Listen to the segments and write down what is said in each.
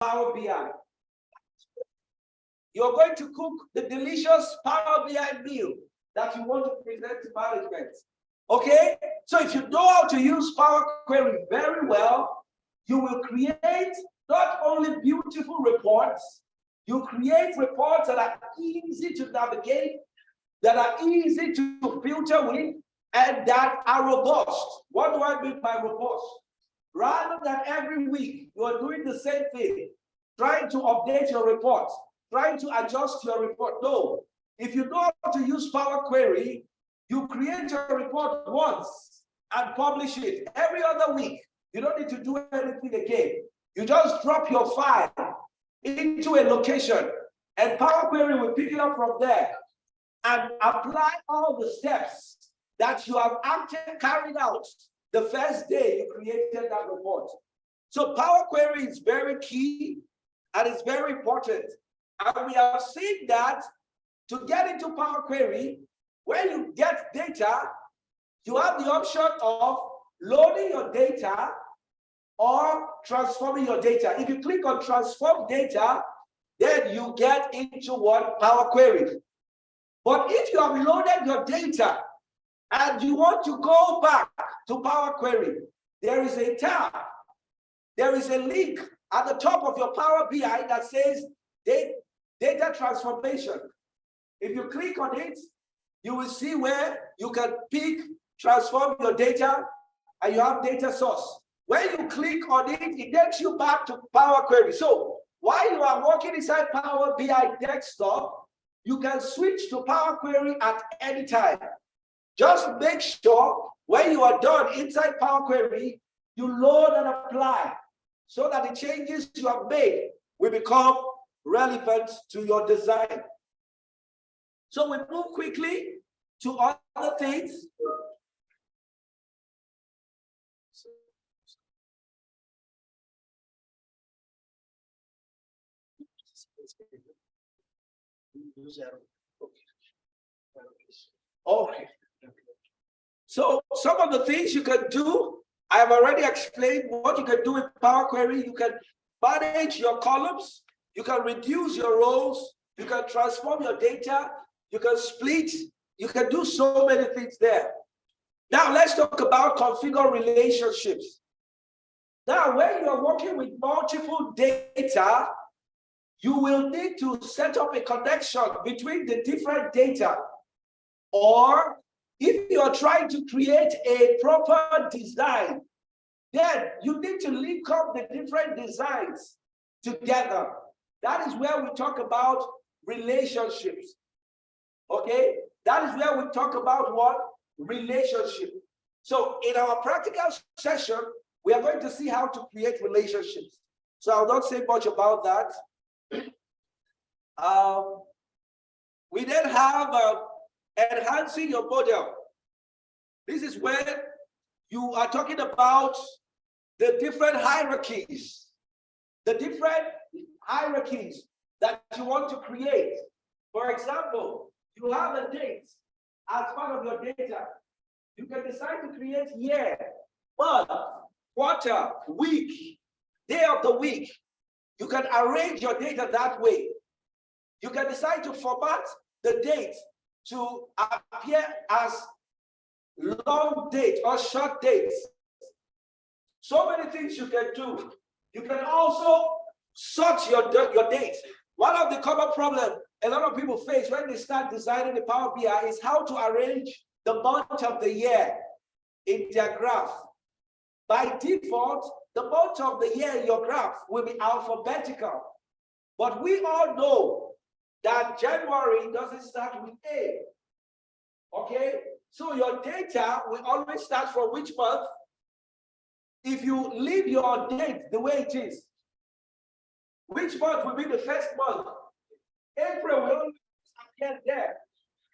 Power BI. You're going to cook the delicious Power BI meal that you want to present to management. Okay? So if you know how to use Power Query very well, you will create not only beautiful reports, you create reports that are easy to navigate, that are easy to filter with, and that are robust. What do I mean by robust? Rather than every week you are doing the same thing, trying to update your report, trying to adjust your report. No. If you know how to use Power Query, you create your report once and publish it. Every other week, you don't need to do anything again. You just drop your file into a location, and Power Query will pick it up from there and apply all the steps that you have actually carried out the first day you created that report. So Power Query is very key and it's very important. And we have seen that to get into Power Query, when you get data, you have the option of loading your data or transforming your data. If you click on transform data, then you get into what? Power Query. But if you have loaded your data and you want to go back to Power Query, there is a tab, there is a link at the top of your Power BI that says data transformation. If you click on it, you will see where you can pick, transform your data, and you have data source. When you click on it, it takes you back to Power Query. So while you are working inside Power BI desktop, you can switch to Power Query at any time. Just make sure when you are done inside Power Query, you load and apply so that the changes you have made will become relevant to your design. So we move quickly to other things. Okay. So some of the things you can do, I have already explained what you can do with Power Query. You can manage your columns, you can reduce your rows, you can transform your data, you can split, you can do so many things there. Now let's talk about configure relationships. Now, when you are working with multiple data, you will need to set up a connection between the different data. Or if you are trying to create a proper design, then you need to link up the different designs together. That is where we talk about relationships. Okay? That is where we talk about what? Relationship. So in our practical session, we are going to see how to create relationships. So I'll not say much about that. We then have enhancing your model. This is where you are talking about the different hierarchies, that you want to create. For example, you have a date as part of your data. You can decide to create year, month, quarter, week, day of the week. You can arrange your data that way. You can decide to format the date to appear as long date or short dates. So many things you can do. You can also sort your date. One of the common problems a lot of people face when they start designing the Power BI is how to arrange the month of the year in their graph. By default, the month of the year in your graph will be alphabetical. But we all know that January doesn't start with A. Okay? So your data will always start from which month? If you leave your date the way it is, which month will be the first month? April will always appear there.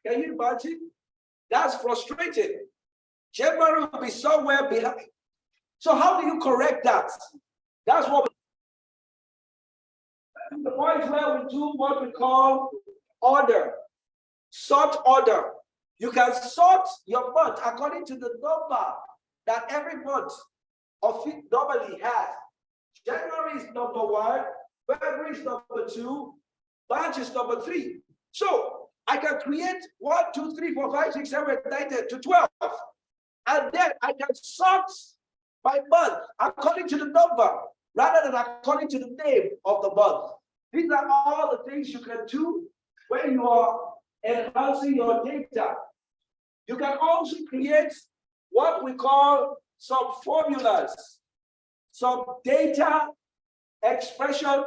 Can you imagine? That's frustrating. January will be somewhere behind. So how do you correct that? That's what the point where we do what we call order, sort order. You can sort your month according to the number that every month of it normally has. January is number 1, February is number 2, March is number 3. So I can create 1, 2, 3, 4, 5, 6, 7, 8, 9, 10 to 12. And then I can sort by month according to the number rather than according to the name of the month. These are all the things you can do when you are enhancing your data. You can also create what we call some formulas, some data expression,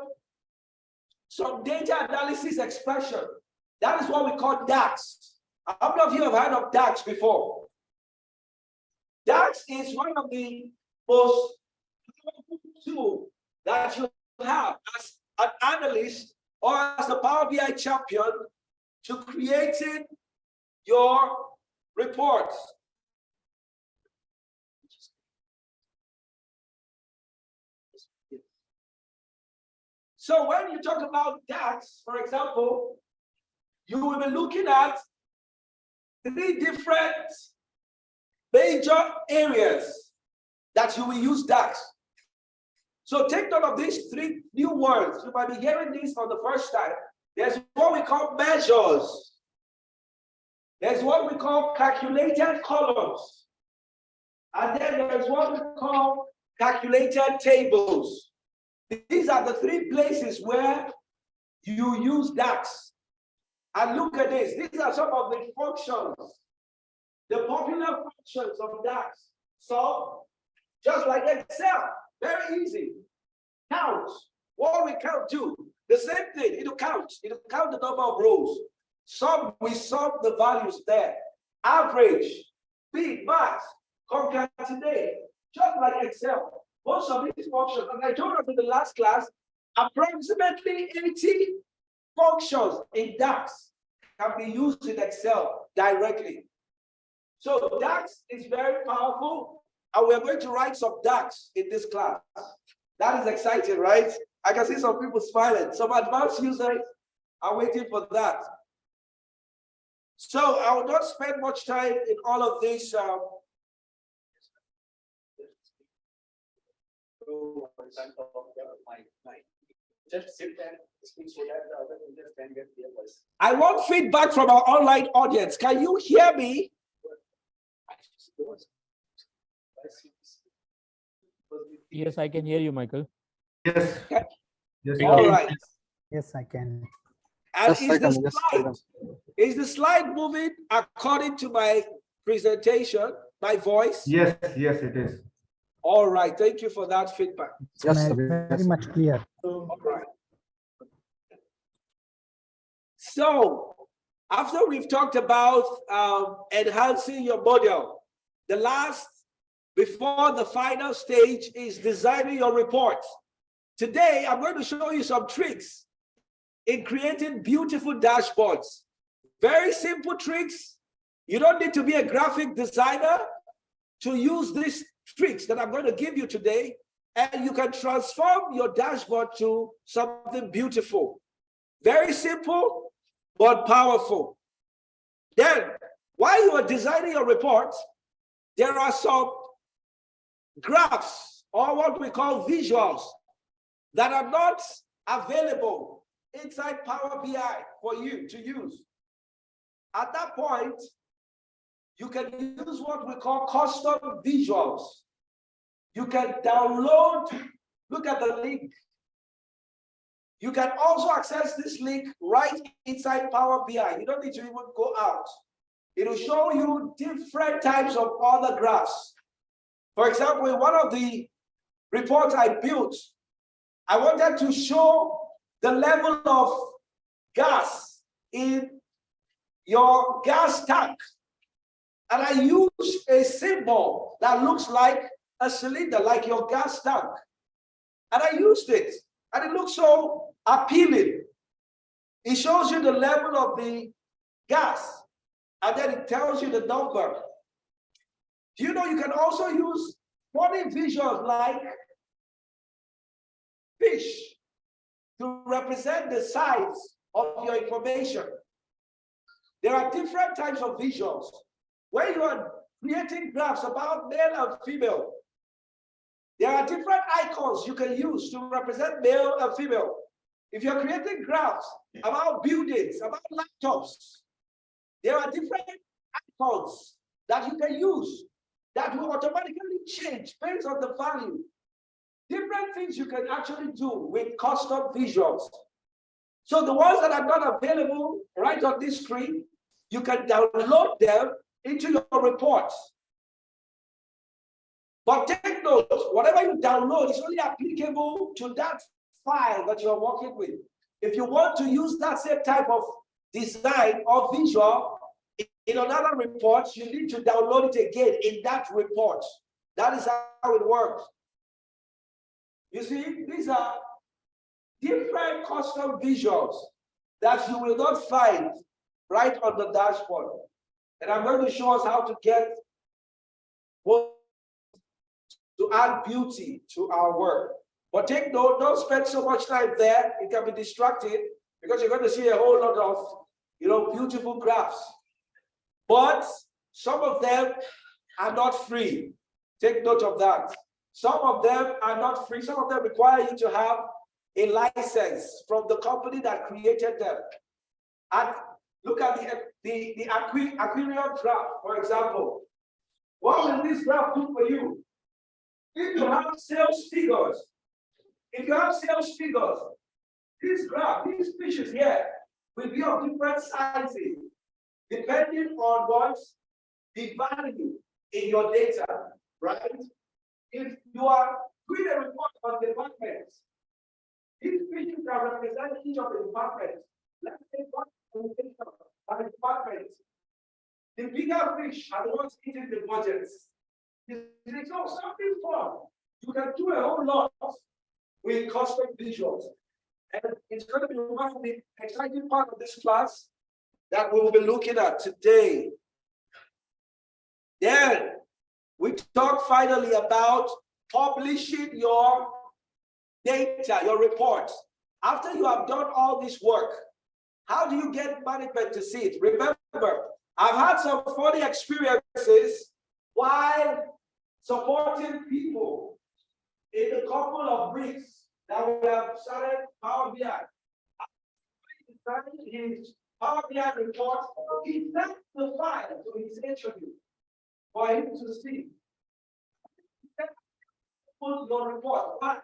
some data analysis expression. That is what we call DAX. How many of you have heard of DAX before? DAX is one of the most powerful tools that you have as an analyst or as a Power BI champion to creating your reports. So when you talk about DAX, for example, you will be looking at 3 different major areas that you will use DAX. So take note of these 3 new words. You might be hearing these for the first time. There's what we call measures. There's what we call calculated columns. And then there's what we call calculated tables. These are the 3 places where you use DAX. And look at this. These are some of the functions, the popular functions of DAX. So, just like Excel, very easy. Count. What we count to? The same thing. It'll count. It'll count the number of rows. We sum the values there. Average, speed, max, concatenate, just like Excel. Most of these functions, and I told us in the last class, approximately 80 functions in DAX can be used in Excel directly. So DAX is very powerful, and we're going to write some DAX in this class. That is exciting, right? I can see some people smiling. Some advanced users are waiting for that. So I will not spend much time in all of this. Just sit there, speak so that the other users can get their voice. I want feedback from our online audience. Can you hear me? Yes, I can hear you, Michael. Yes. Yes. All right. Yes, I can. And is the slide moving according to my presentation, my voice? Yes, yes, it is. All right. Thank you for that feedback. Yes, very much clear. All right. So, after we've talked about enhancing your model, the last, before the final stage, is designing your report. Today, I'm going to show you some tricks in creating beautiful dashboards. Very simple tricks. You don't need to be a graphic designer to use these tricks that I'm going to give you today, and you can transform your dashboard to something beautiful. Very simple, but powerful. Then, while you are designing your report, there are some graphs, or what we call visuals, that are not available inside Power BI for you to use. At that point, you can use what we call custom visuals. You can download, look at the link. You can also access this link right inside Power BI. You don't need to even go out. It will show you different types of other graphs. For example, in one of the reports I built, I wanted to show the level of gas in your gas tank. And I used a symbol that looks like a cylinder, like your gas tank. And I used it, and it looks so appealing. It shows you the level of the gas, and then it tells you the number. Do you know you can also use funny visuals like fish to represent the size of your information? There are different types of visuals. When you are creating graphs about male and female, there are different icons you can use to represent male and female. if you're creating graphs about buildings, about laptops, there are different icons that you can use that will automatically change based on the value. Different things you can actually do with custom visuals. So the ones that are not available right on this screen, you can download them into your reports. But take note, whatever you download is only applicable to that file that you're working with. If you want to use that same type of design or visual in another report, you need to download it again in that report. That is how it works. You see, these are different custom visuals that you will not find right on the dashboard. And I'm going to show us how to get both to add beauty to our work. But take note, don't spend so much time there. It can be distracting because you're going to see a whole lot of, beautiful graphs. But some of them are not free. Take note of that. Some of them are not free. Some of them require you to have a license from the company that created them. And look at the Aquarium graph, for example. What will this graph do for you? If you have sales figures, this graph, these fishes here, will be of different sizes, depending on what the value in your data, right? If you are doing a report on departments, these fishes are representing each of the departments. Let's say one presentation of the department. The bigger fish are the ones eating the budgets. So something fun. You can do a whole lot with custom visuals. And it's going to be one of the exciting part of this class that we will be looking at today. Then we talk finally about publishing your data, your reports. After you have done all this work, how do you get management to see it? Remember, I've had some funny experiences while supporting people in a couple of weeks that we have started Power BI. His Power BI report, he sent the file to his HOD for him to see. Put your report back.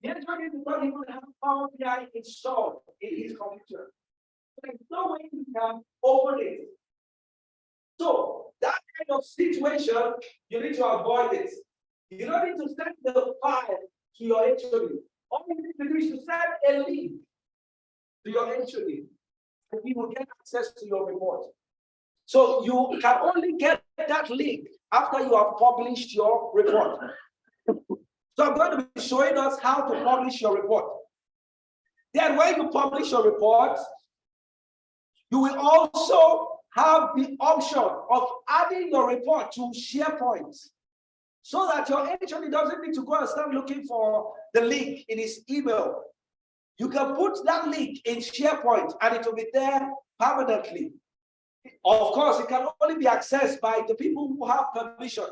The HOD did not even have Power BI installed in his computer. There's no way you can open it. So that kind of situation, you need to avoid it. You don't need to send the file to your HOD. All you need to do is to send a link to your HOD, and he will get access to your report. So you can only get that link after you have published your report. So I'm going to be showing us how to publish your report. Then when you publish your report, you will also have the option of adding your report to SharePoint so that your HOD doesn't need to go and start looking for the link in his email. You can put that link in SharePoint and it will be there permanently. Of course, it can only be accessed by the people who have permission.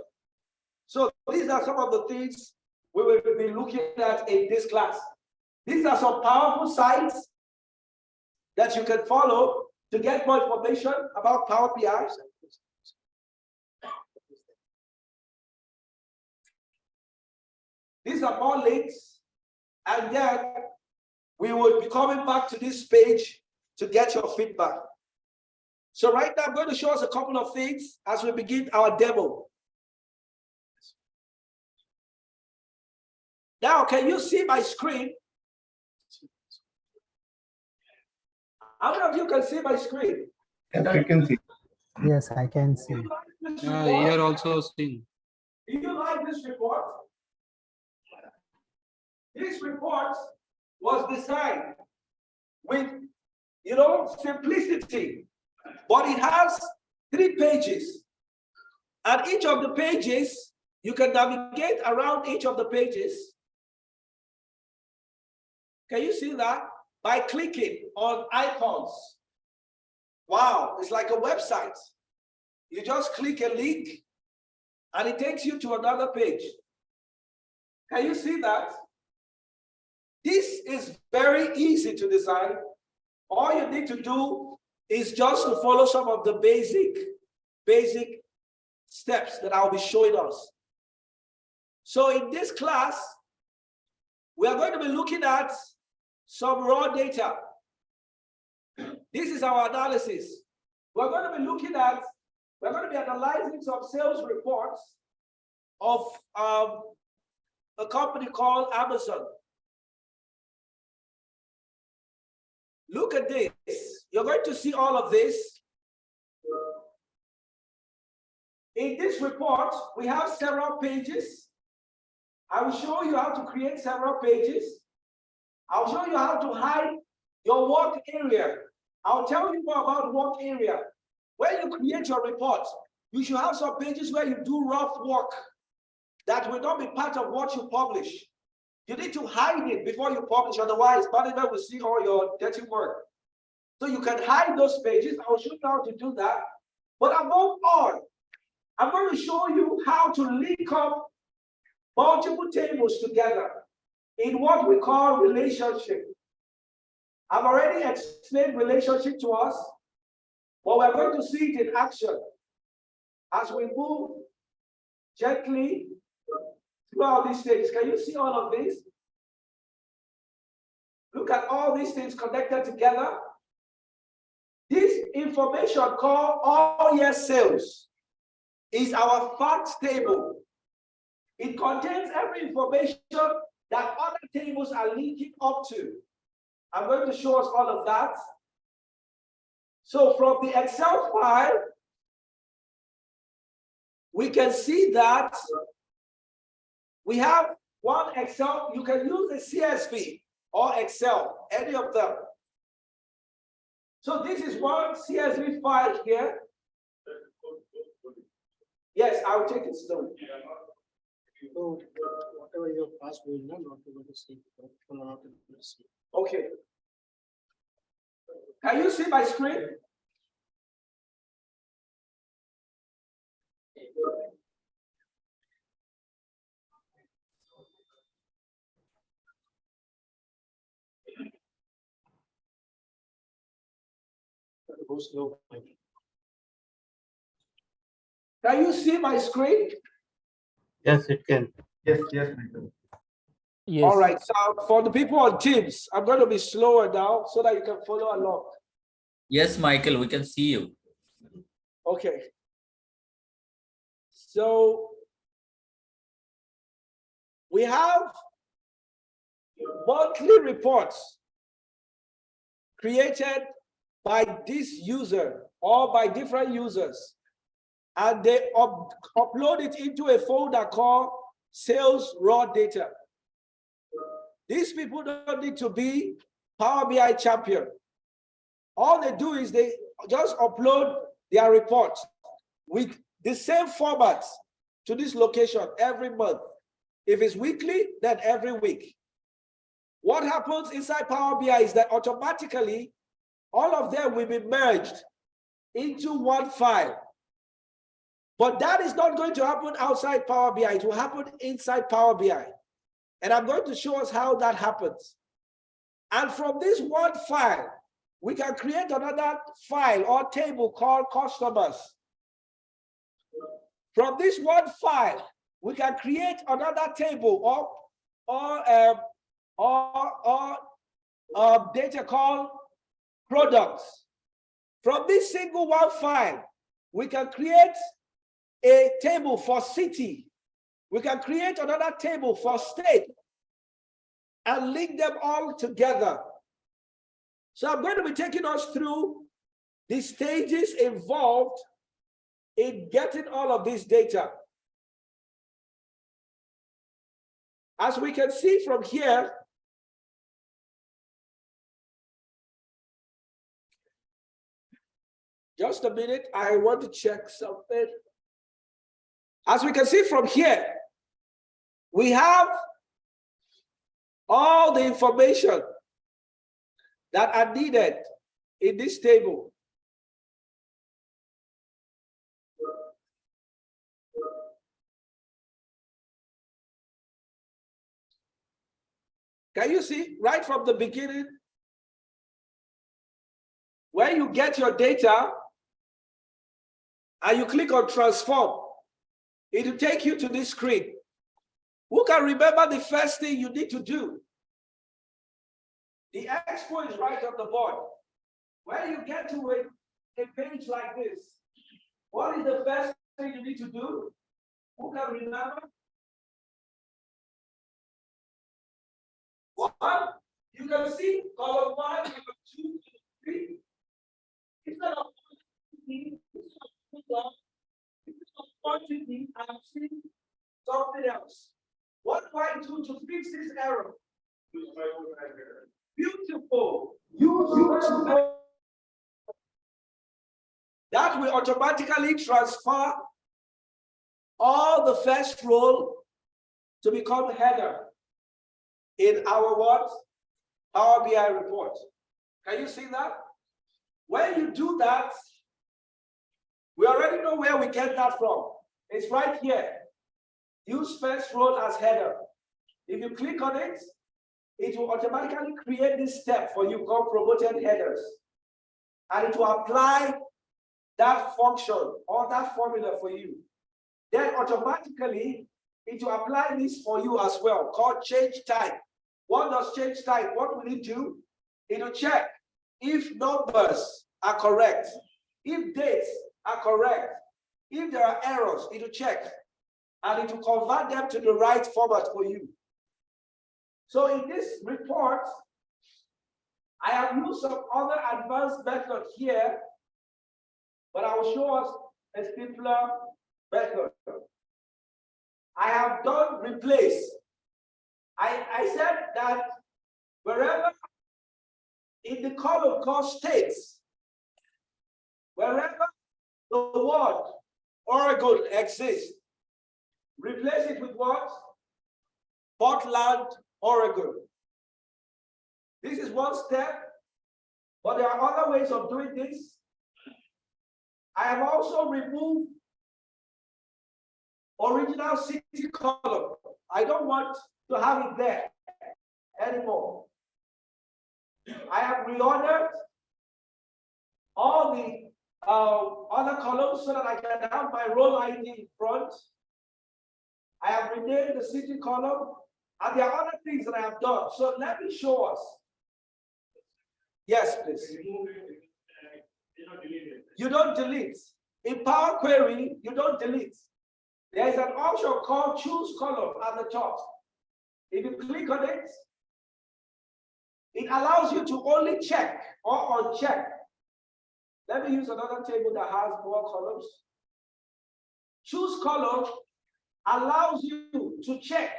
So these are some of the things we will be looking at in this class. These are some powerful sites that you can follow to get more information about Power BI. These are more links, and then we will be coming back to this page to get your feedback. So right now, I'm going to show us a couple of things as we begin our demo. Now, can you see my screen? How many of you can see my screen? Yes, I can see. Yes, I can see. Here also seeing. Do you like this report? This report was designed with, simplicity, but it has 3 pages. And each of the pages, you can navigate around each of the pages. Can you see that? By clicking on icons. Wow, it's like a website. You just click a link and it takes you to another page. Can you see that? This is very very easy to design. All you need to do is just to follow some of the basic steps that I'll be showing us. So in this class, we are going to be looking at some raw data. This is our analysis. We're going to be analyzing some sales reports of a company called Amazon. Look at this. You're going to see all of this. In this report, we have several pages. I will show you how to create several pages. I'll show you how to hide your work area. I'll tell you more about work area. When you create your report, you should have some pages where you do rough work that will not be part of what you publish. You need to hide it before you publish, otherwise management will see all your dirty work. So you can hide those pages. I'll show you how to do that. But above all, I'm going to show you how to link up multiple tables together in what we call relationship. I've already explained relationship to us, but we're going to see it in action as we move gently throughout these stages. Can you see all of this? Look at all these things connected together. This information called all year sales is our facts table. It contains every information that other tables are linking up to. I'm going to show us all of that. So from the Excel file, we can see that we have one Excel. You can use the CSV or Excel, any of them. So this is one CSV file here. Yes, I will take it slowly. So whatever your past will not be able to see. Okay. Can you see my screen? Go slow. Can you see my screen? Yes, it can. Yes, Michael. Yes. All right. So for the people on Teams, I'm going to be slower now so that you can follow along. Yes, Michael, we can see you. Okay. So we have monthly reports created by this user or by different users, and they upload it into a folder called sales raw data. These people don't need to be Power BI champion. All they do is they just upload their reports with the same format to this location every month. If it's weekly, then every week. What happens inside Power BI is that automatically all of them will be merged into one file. But that is not going to happen outside Power BI. It will happen inside Power BI. And I'm going to show us how that happens. And from this one file, we can create another file or table called customers. From this one file, we can create another table or data called products. From this single one file, we can create a table for city. We can create another table for state and link them all together. So I'm going to be taking us through the stages involved in getting all of this data. As we can see from here, just a minute, I want to check something. As we can see from here, we have all the information that are needed in this table. Can you see right from the beginning? Where you get your data and you click on transform, it will take you to this screen. Who can remember the first thing you need to do? The expo is right on the board. When you get to a page like this, what is the first thing you need to do? Who can remember? One, you can see column 1, column 2, 3. Instead of quantity, I'm seeing something else. What do I do to fix this error? Beautiful. Beautiful. That will automatically transfer all the first row to become header in our what? Power BI report. Can you see that? When you do that, we already know where we get that from. It's right here. Use first row as header. If you click on it, it will automatically create this step for you called promoted headers. And it will apply that function or that formula for you. Then automatically, it will apply this for you as well, called change type. What does change type? What will it do? It will check if numbers are correct, if dates are correct, if there are errors, it will check, and it will convert them to the right format for you. So in this report, I have used some other advanced method here, but I will show us a simpler method. I have done replace. I said that wherever in the column called states, wherever the word Oregon exists, replace it with what? Portland, Oregon. This is one step, but there are other ways of doing this. I have also removed original city column. I don't want to have it there anymore. I have reordered all the other columns so that I can have my role ID in front. I have renamed the city column, and there are other things that I have done. So let me show us. Yes, please. You don't delete. In Power Query, you don't delete. There is an option called choose column at the top. If you click on it, it allows you to only check or uncheck. Let me use another table that has more columns. Choose column allows you to check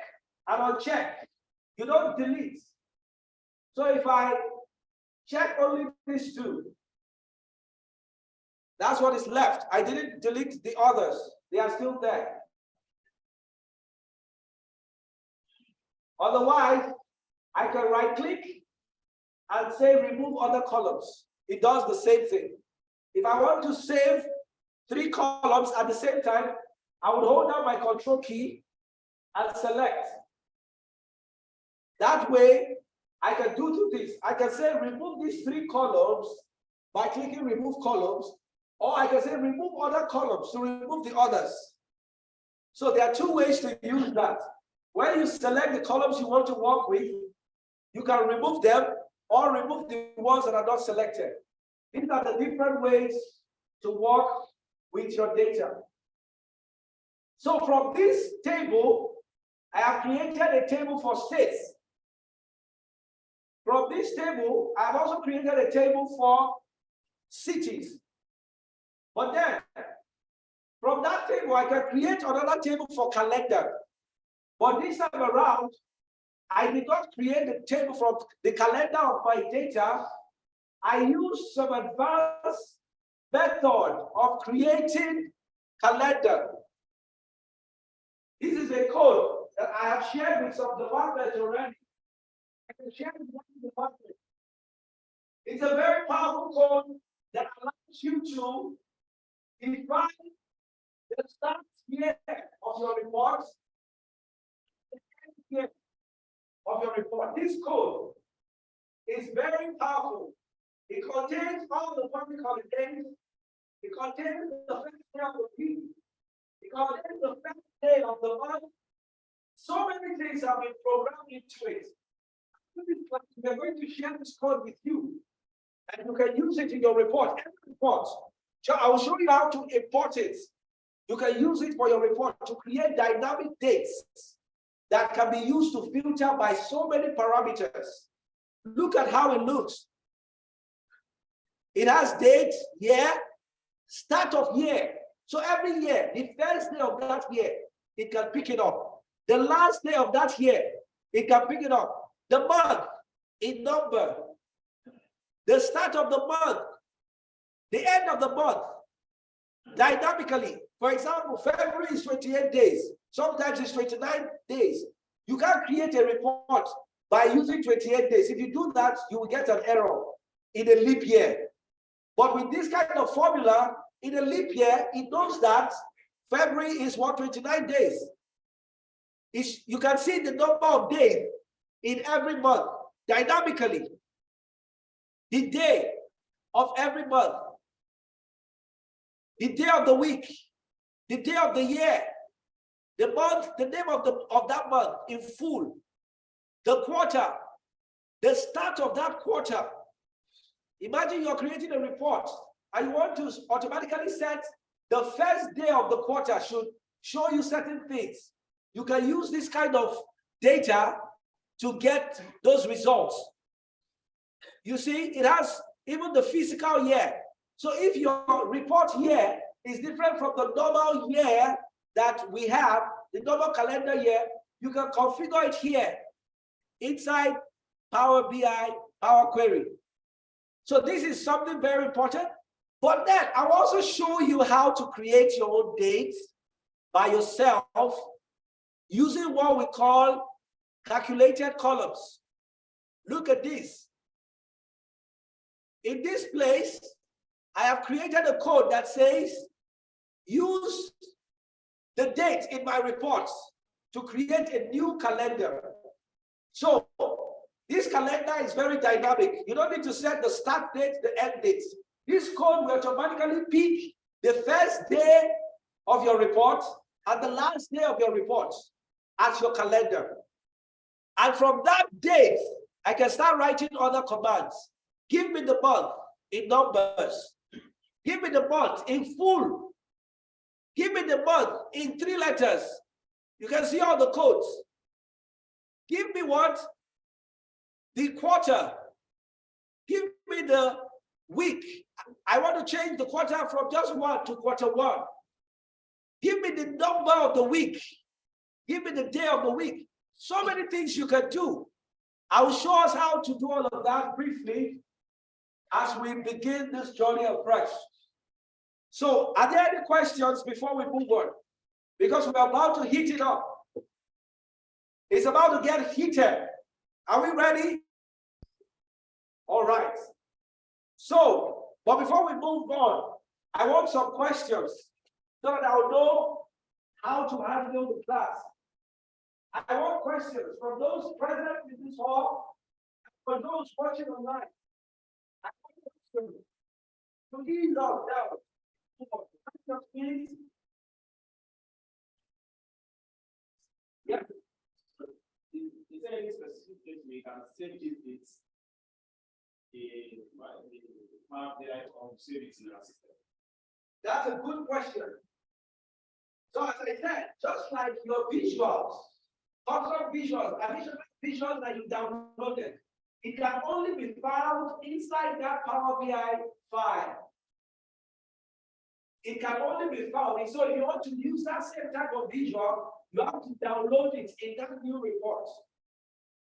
and uncheck. You don't delete. So if I check only these two, that's what is left. I didn't delete the others. They are still there. Otherwise, I can right click and say remove other columns. It does the same thing. If I want to save 3 columns at the same time, I would hold down my control key and select. That way, I can do 2 things. I can say remove these 3 columns by clicking remove columns, or I can say remove other columns to remove the others. So there are 2 ways to use that. When you select the columns you want to work with, you can remove them or remove the ones that are not selected. These are the different ways to work with your data. So from this table, I have created a table for states. From this table, I have also created a table for cities. But then, from that table, I can create another table for calendar. But this time around, I did not create the table from the calendar of my data. I used some advanced method of creating calendar. This is a code that I have shared with some departments already. I can share it with one department. It's a very powerful code that allows you to define the start year of your reports. of your report. This code is very powerful. It contains all the public holidays. It contains the first day of the week. It contains the first day of the month. So many things have been programmed into it. We are going to share this code with you, and you can use it in your report. Every report. So I will show you how to import it. You can use it for your report to create dynamic dates that can be used to filter by so many parameters. Look at how it looks. It has date, year, start of year. So every year, the first day of that year, it can pick it up. The last day of that year, it can pick it up. The month in number. The start of the month. The end of the month. Dynamically. For example, February is 28 days. Sometimes it's 29 days. You can't create a report by using 28 days. If you do that, you will get an error in a leap year. But with this kind of formula, in a leap year, it knows that February is 29 days. You can see the number of days in every month dynamically. The day of every month, the day of the week, the day of the year, the month, the name of that month in full, the quarter, the start of that quarter. Imagine you're creating a report and you want to automatically set the first day of the quarter should show you certain things. You can use this kind of data to get those results. You see, it has even the physical year. So if your report year is different from the normal year that we have, the normal calendar year, you can configure it here inside Power BI, Power Query. So this is something very important. But then I'll also show you how to create your own dates by yourself using what we call calculated columns. Look at this. In this place, I have created a code that says, use the date in my reports to create a new calendar. So this calendar is very dynamic. You don't need to set the start date, the end date. This code will automatically pick the first day of your report and the last day of your report as your calendar. And from that date, I can start writing other commands. Give me the month in numbers. Give me the month in full. Give me the month in 3 letters. You can see all the codes. Give me what? The quarter. Give me the week. I want to change the quarter from just 1 to quarter 1. Give me the number of the week. Give me the day of the week. So many things you can do. I will show us how to do all of that briefly as we begin this journey afresh. So, are there any questions before we move on? Because we're about to heat it up. It's about to get heated. Are we ready? All right. So, but before we move on, I want some questions so that I'll know how to handle the class. I want questions from those present in this hall, and for those watching online. I want questions to ease us down. Please. Yeah. Is there any specific place we can save these dates? The map there of save it in our system? That's a good question. So as I said, just like your visuals, custom visuals, additional visuals that you downloaded, it can only be found inside that Power BI file. It can only be found. And so if you want to use that same type of visual, you have to download it in that new report.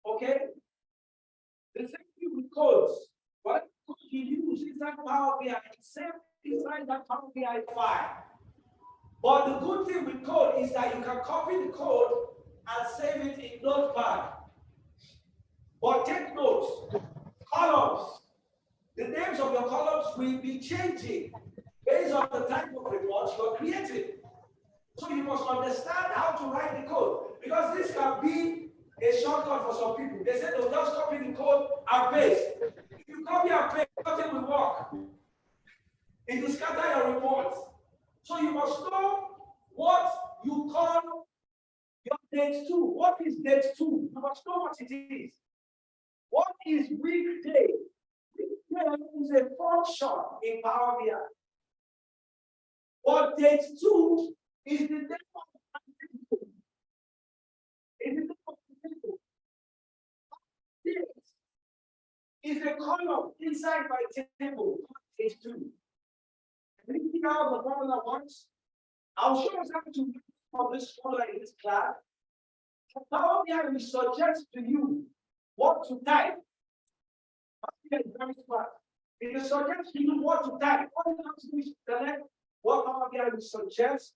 Okay? The same thing with codes. What code you use inside Power BI, it's same inside that Power BI file. But the good thing with code is that you can copy the code and save it in Notepad. But take notes, columns. The names of your columns will be changing based on the type of reports you're creating. So you must understand how to write the code, because this can be a shortcut for some people. They say they'll just copy the code and paste. If you copy and paste, nothing will work. It will scatter your reports. So you must know what you call your date 2. What is date 2? You must know what it is. What is weekday? Weekday is a function in Power BI. What date 2 is the name of the table. Is the name of the table. This is a column inside my table. Date 2. Anything out of the formula works? I'll show us how to use this formula in this class. Power BI will suggest to you what to type. Very smart. It will suggest to you what to type. All you have to do is select what Power BI will suggest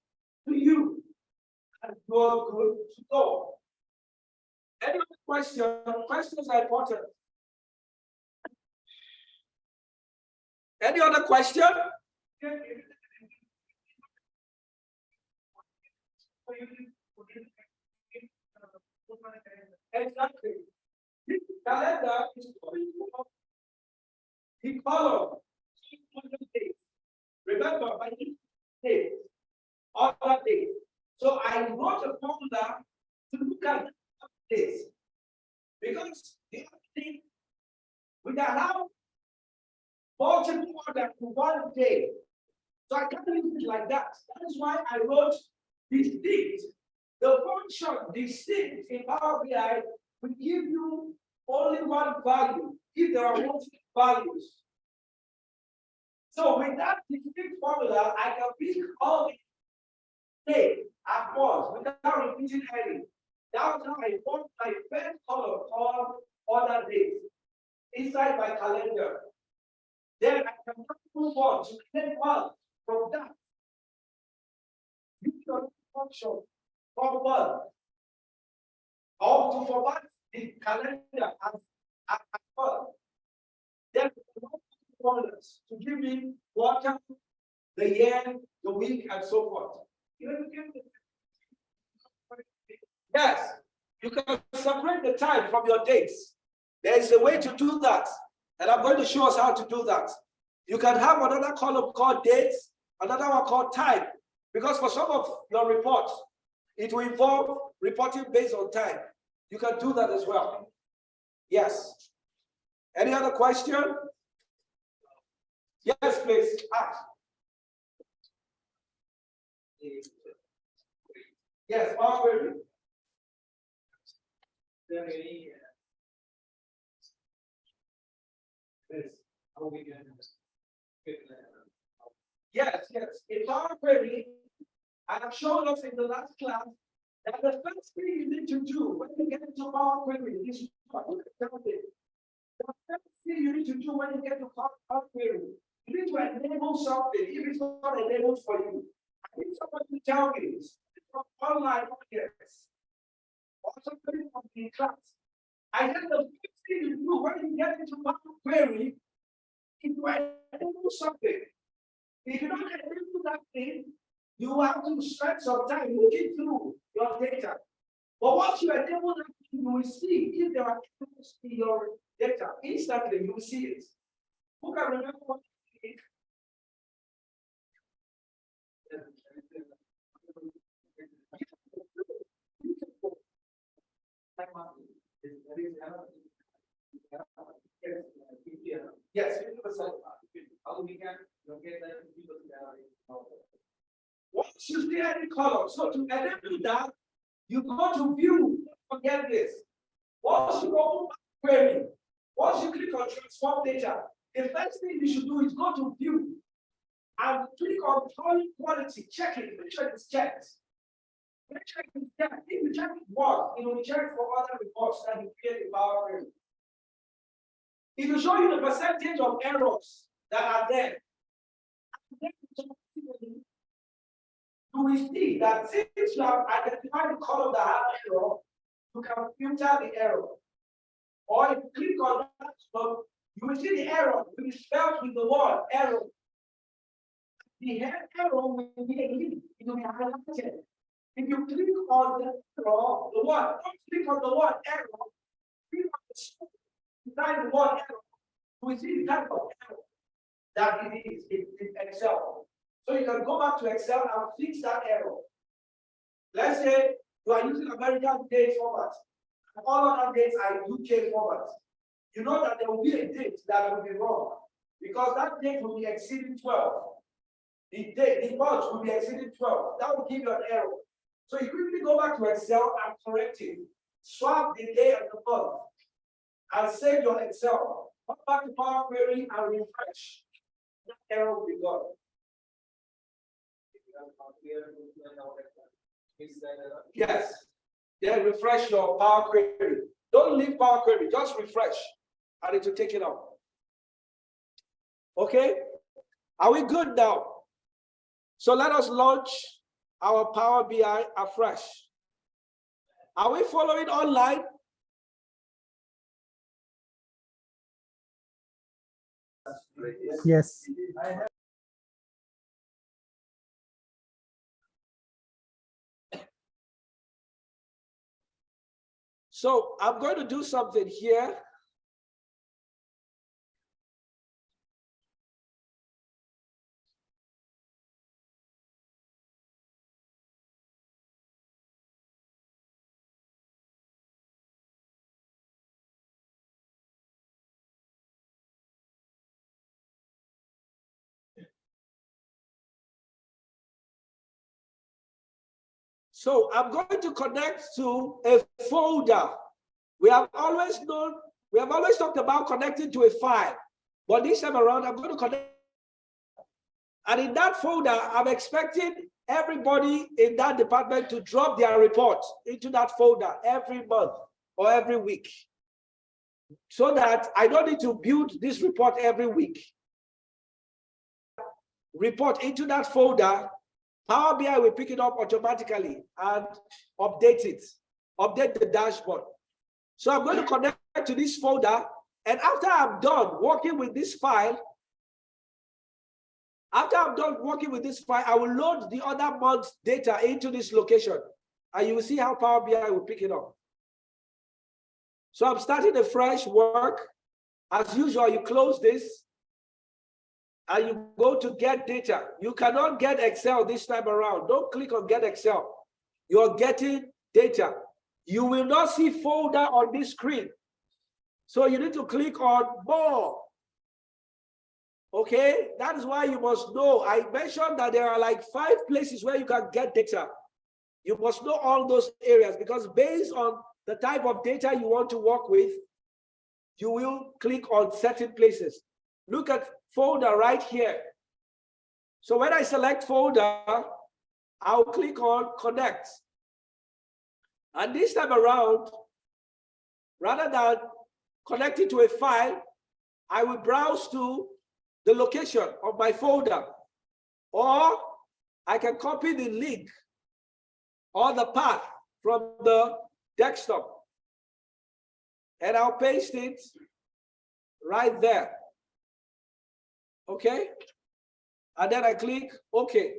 to you, and you're good to go. Any other question? Questions are important. Any other question? Exactly. This calendar is going to the column 200 days. Remember, by each day, other days. So I wrote a formula to look at this because the other thing we can have multiple order to one day. So I can't use it like that. That is why I wrote distinct. The function distinct in Power BI will give you only one value if there are multiple values. So with that distinct formula, I can pick all the days at once without repeating any. That's how I want my first column called other days inside my calendar. Then I can move on to create one from that. Use your function from one. Or to format the calendar as well. Then formulas to give me quarter, the year, the week, and so forth. Yes, you can separate the time from your dates. There is a way to do that, and I'm going to show us how to do that. You can have another column called dates, another one called time, because for some of your reports, it will involve reporting based on time. You can do that as well. Yes. Any other question? Yes, please. Ask. Yes, already. There any this how we can Yes. In Power Query, I have shown us in the last class that the first thing you need to do when you get into Power Query is what? The first thing you need to do when you get to Power Query, you need to enable something. If it's not enabled for you, I need someone to tell me it's from online audience or somebody from the class. I said the first thing you do when you get into Power Query is to enable something. If you don't enable that thing, you have to spend some time looking through your data. But once you enable that, you will see if there are errors in your data. Instantly, you will see it. Who can remember what it is? Yes, 50%. how we can locate that 50%. Once you see any column, so to enable that, you go to view. Forget this. Once you go to query, once you click on transform data, the first thing you should do is go to view and click on column quality, check it, make sure it's checked. Make sure it's checked. If you check it once, it will check for other reports that you create in Power Query. It will show you the percentage of errors that are there. You will see that since you have identified the column that has error, you can filter the error. Or if you click on that, you will see the error will be spelled with the word error. The error will be a link, it will be highlighted. If you click on the arrow, the one, don't click on the one arrow, click on the school, behind the one arrow, we see the type of arrow that it is in Excel. So you can go back to Excel and fix that error. Let's say you are using American date format, and all other dates are UK format. You know that there will be a date that will be wrong because that date will be exceeding 12. The month will be exceeding 12. That will give you an error. So you quickly go back to Excel and correct it. Swap the day and the month and save your Excel. Come back to Power Query and refresh. That error will be gone. Yes. Then refresh your Power Query. Don't leave Power Query, just refresh and it will take it out. Okay? Are we good now? So let us launch our Power BI afresh. Are we following online? Yes. So I'm going to do something here. So I'm going to connect to a folder. We have always talked about connecting to a file, but this time around, I'm going to connect. And in that folder, I'm expecting everybody in that department to drop their report into that folder every month or every week, so that I don't need to build this report every week. Report into that folder, Power BI will pick it up automatically and update it, update the dashboard. So I'm going to connect to this folder, and after I'm done working with this file, I will load the other month's data into this location, and you will see how Power BI will pick it up. So I'm starting a fresh work. As usual, you close this, and you go to get data. You cannot get Excel this time around. Don't click on get Excel. You're getting data. You will not see folder on this screen. So you need to click on more. Okay, that is why you must know. I mentioned that there are like 5 places where you can get data. You must know all those areas, because based on the type of data you want to work with, you will click on certain places. Look at folder right here. So when I select folder, I'll click on connect. And this time around, rather than connecting to a file, I will browse to the location of my folder, or I can copy the link or the path from the desktop, and I'll paste it right there. Okay, and then I click OK.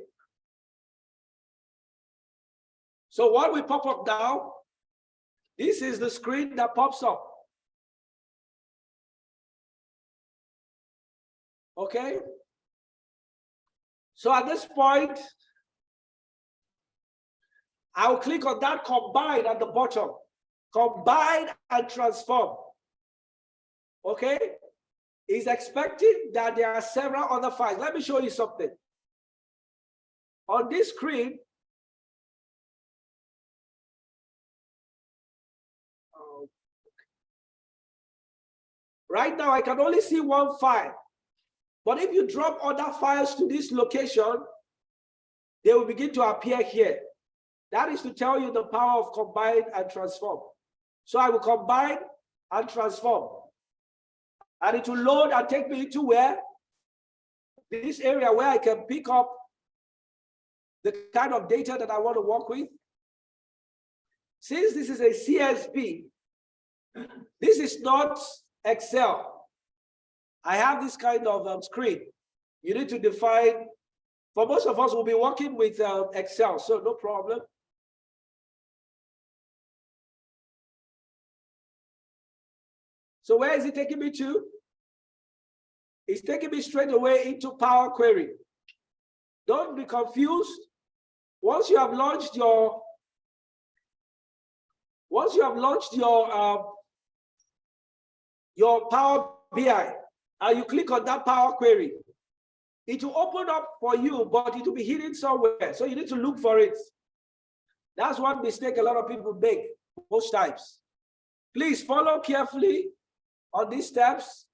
So what will pop up now? This is the screen that pops up. Okay, so at this point, I'll click on that combine at the bottom. Combine and transform. Okay, it's expecting that there are several other files. Let me show you something. On this screen, right now I can only see one file. But if you drop other files to this location, they will begin to appear here. That is to tell you the power of combine and transform. So I will combine and transform. And it will load and take me into where? This area where I can pick up the kind of data that I want to work with. Since this is a CSV, this is not Excel. I have this kind of screen. You need to define, for most of us, we'll be working with Excel, so no problem. So where is it taking me to? It's taking me straight away into Power Query. Don't be confused. Once you have launched your Power BI and you click on that Power Query, it will open up for you, but it will be hidden somewhere. So you need to look for it. That's one mistake a lot of people make most times. Please follow carefully on these steps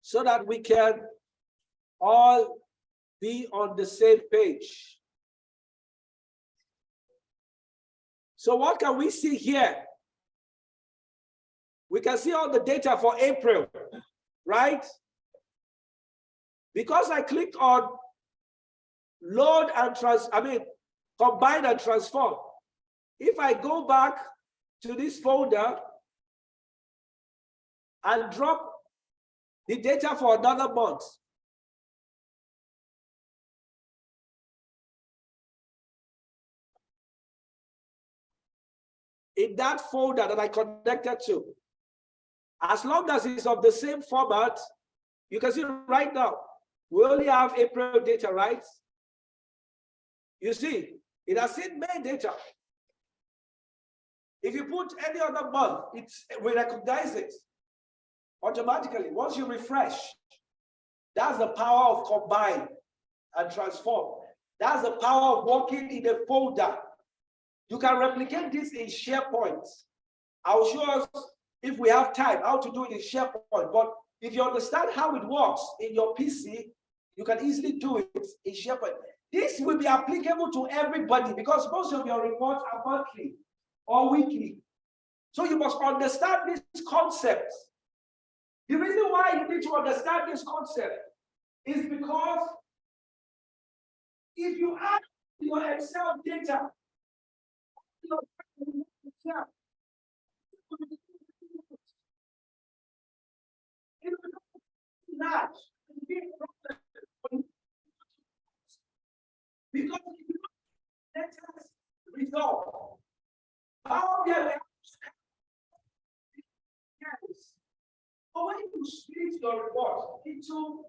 so that we can all be on the same page. So what can we see here? We can see all the data for April, right? Because I clicked on load and combine and transform. If I go back to this folder and drop the data for another month, in that folder that I connected to, as long as it's of the same format, you can see right now, we only have April data, right? You see, it has seen May data. If you put any other month, we recognize it automatically. Once you refresh, that's the power of combine and transform. That's the power of working in a folder. You can replicate this in SharePoint. I'll show us, if we have time, how to do it in SharePoint. But if you understand how it works in your PC, you can easily do it in SharePoint. This will be applicable to everybody because most of your reports are monthly or weekly. So you must understand this concept. The reason why you need to understand this concept is because if you add your Excel data, because if you let us resolve, how we are but when you split your report into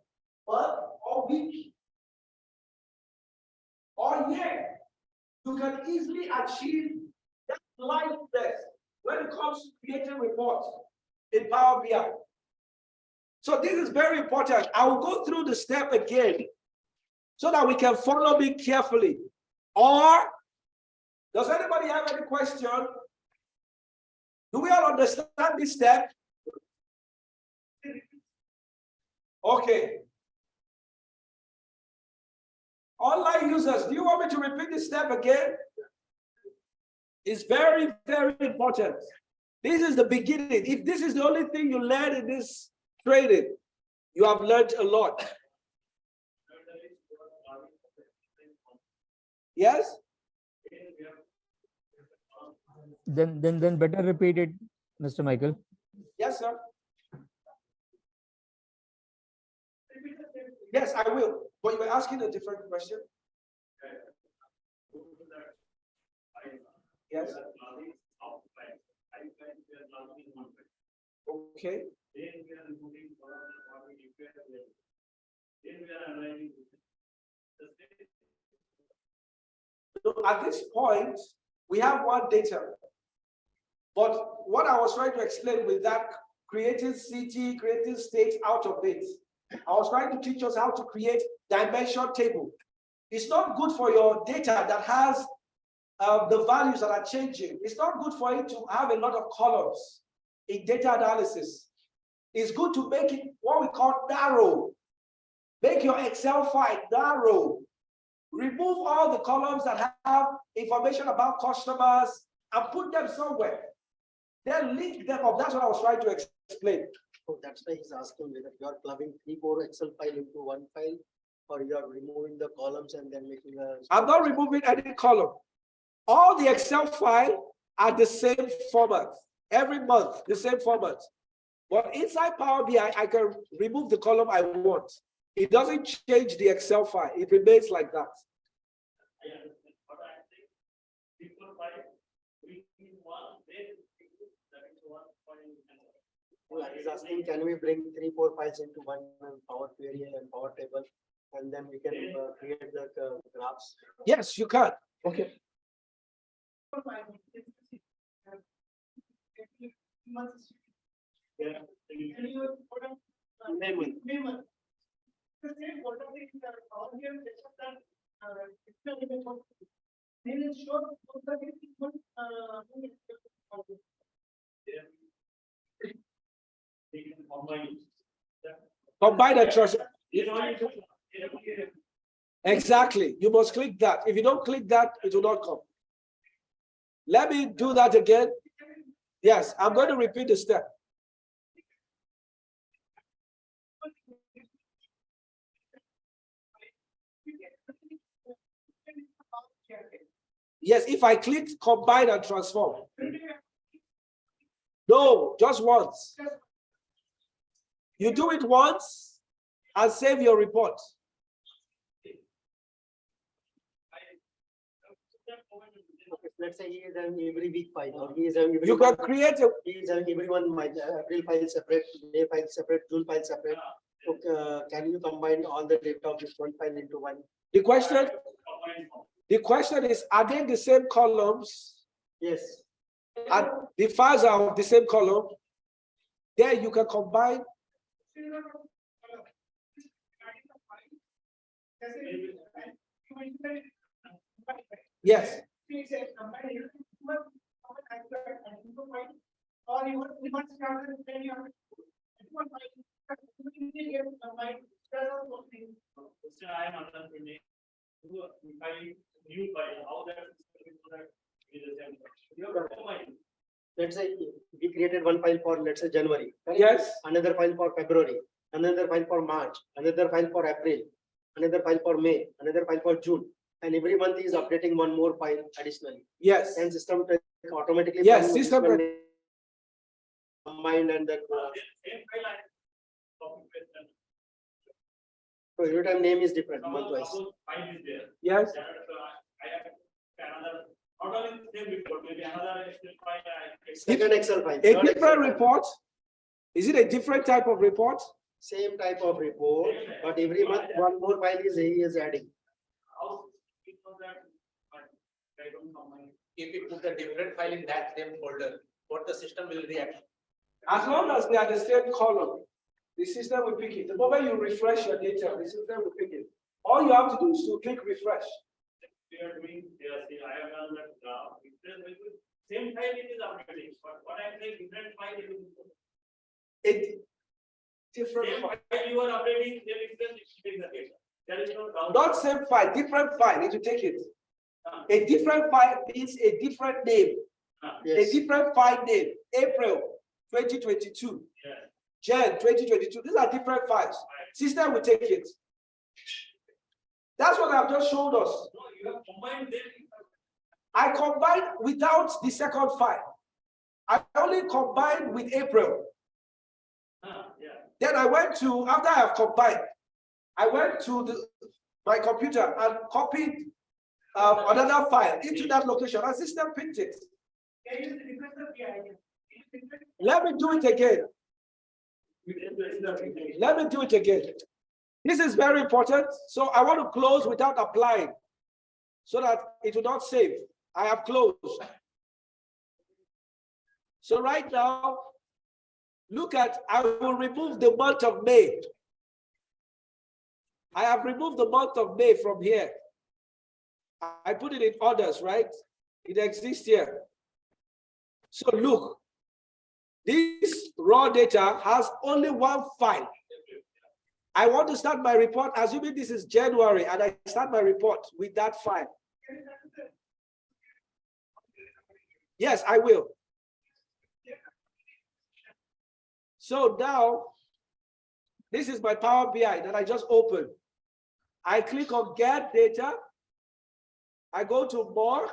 month or week or year, you can easily achieve that liveness when it comes to creating reports in Power BI. So this is very important. I will go through the step again so that we can follow me carefully. Or does anybody have any question? Do we all understand this step? Okay. Online users, do you want me to repeat this step again? It's very, very important. This is the beginning. If this is the only thing you learn in this training, you have learned a lot. Yes? Then better repeat it, Mr. Michael. Yes, sir. Yes, I will. But you were asking a different question. Yes. Okay. So at this point, we have one data. But what I was trying to explain with that creating city, creating states out of it, I was trying to teach us how to create dimension table. It's not good for your data that has the values that are changing. It's not good for it to have a lot of columns in data analysis. It's good to make it what we call narrow. Make your Excel file narrow. Remove all the columns that have information about customers and put them somewhere. Then link them up. That's what I was trying to explain. So that's why he's asking whether you are clubbing 3-4 Excel file into one file, or you are removing the columns and then making a. I'm not removing any column. All the Excel file are the same format. Every month, the same format. But inside Power BI, I can remove the column I want. It doesn't change the Excel file. It remains like that. He's asking, can we bring 3-4 files into one Power Query and Power Table, and then we can create the graphs? Yes, you can. Okay. Combine and trust. Exactly. You must click that. If you don't click that, it will not come. Let me do that again. Yes, I'm going to repeat the step. Yes, if I click combine and transform. No, just once. You do it once and save your report. Let's say he is having every week file, or he is having every You can create a. he is having every one April file separate, May file separate, June file separate. So, can you combine all the data of this one file into one? The question is, are they the same columns? Yes. And the files are of the same column. There you can combine. Yes. I am understanding. If I new file, how that is the same. You have to combine. Let's say we created one file for, let's say, January. Correct? Yes. Another file for February, another file for March, another file for April, another file for May, another file for June. And every month is updating one more file additionally. Yes. And system automatically. Yes, system. Combined and then. Same file I copy paste and So every time name is different, month wise. suppose file is there. Yes. I have another, not only the same report, maybe another Excel file. Second Excel file. A third different Excel file. report? Is it a different type of report? Same type of report, but every month one more file is he is adding. How it was that, but I don't know my. If we put a different file in that same folder, what the system will react? As long as they are the same column, the system will pick it. The moment you refresh your data, the system will pick it. All you have to do is to click refresh. We are doing, I have done that, same file it is updating, but what I say, different file it is. It different Same file. file you are updating, then it will take the data. There is no doubt. Not same file, different file. Need to take it. A different file means a different name. Yes. A different file name. April 2022. Yeah. Jan 2022. These are different files. System will take it. That's what I've just showed us. No, you have combined them. I combined without the second file. I only combined with April. Yeah. Then I went to, after I have combined, I went to my computer and copied another file into that location. And system picked it. Let me do it again. Let me do it again. This is very important. So I want to close without applying so that it will not save. I have closed. So right now, look at, I will remove the month of May. I have removed the month of May from here. I put it in orders, right? It exists here. So look, this raw data has only one file. I want to start my report, assuming this is January, and I start my report with that file. Yes, I will. So now, this is my Power BI that I just opened. I click on Get Data. I go to More.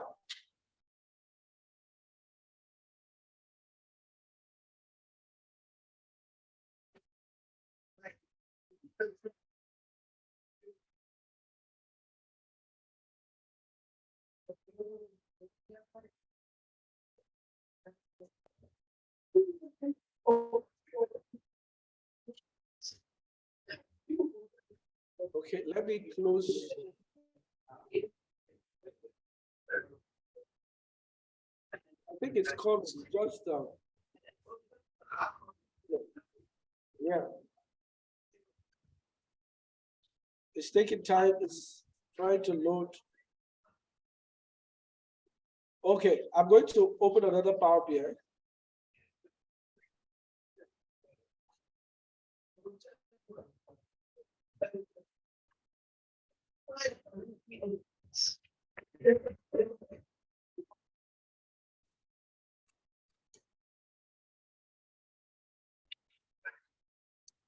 Okay, let me close. I think it's called just yeah. It's taking time. It's trying to load. Okay, I'm going to open another Power BI.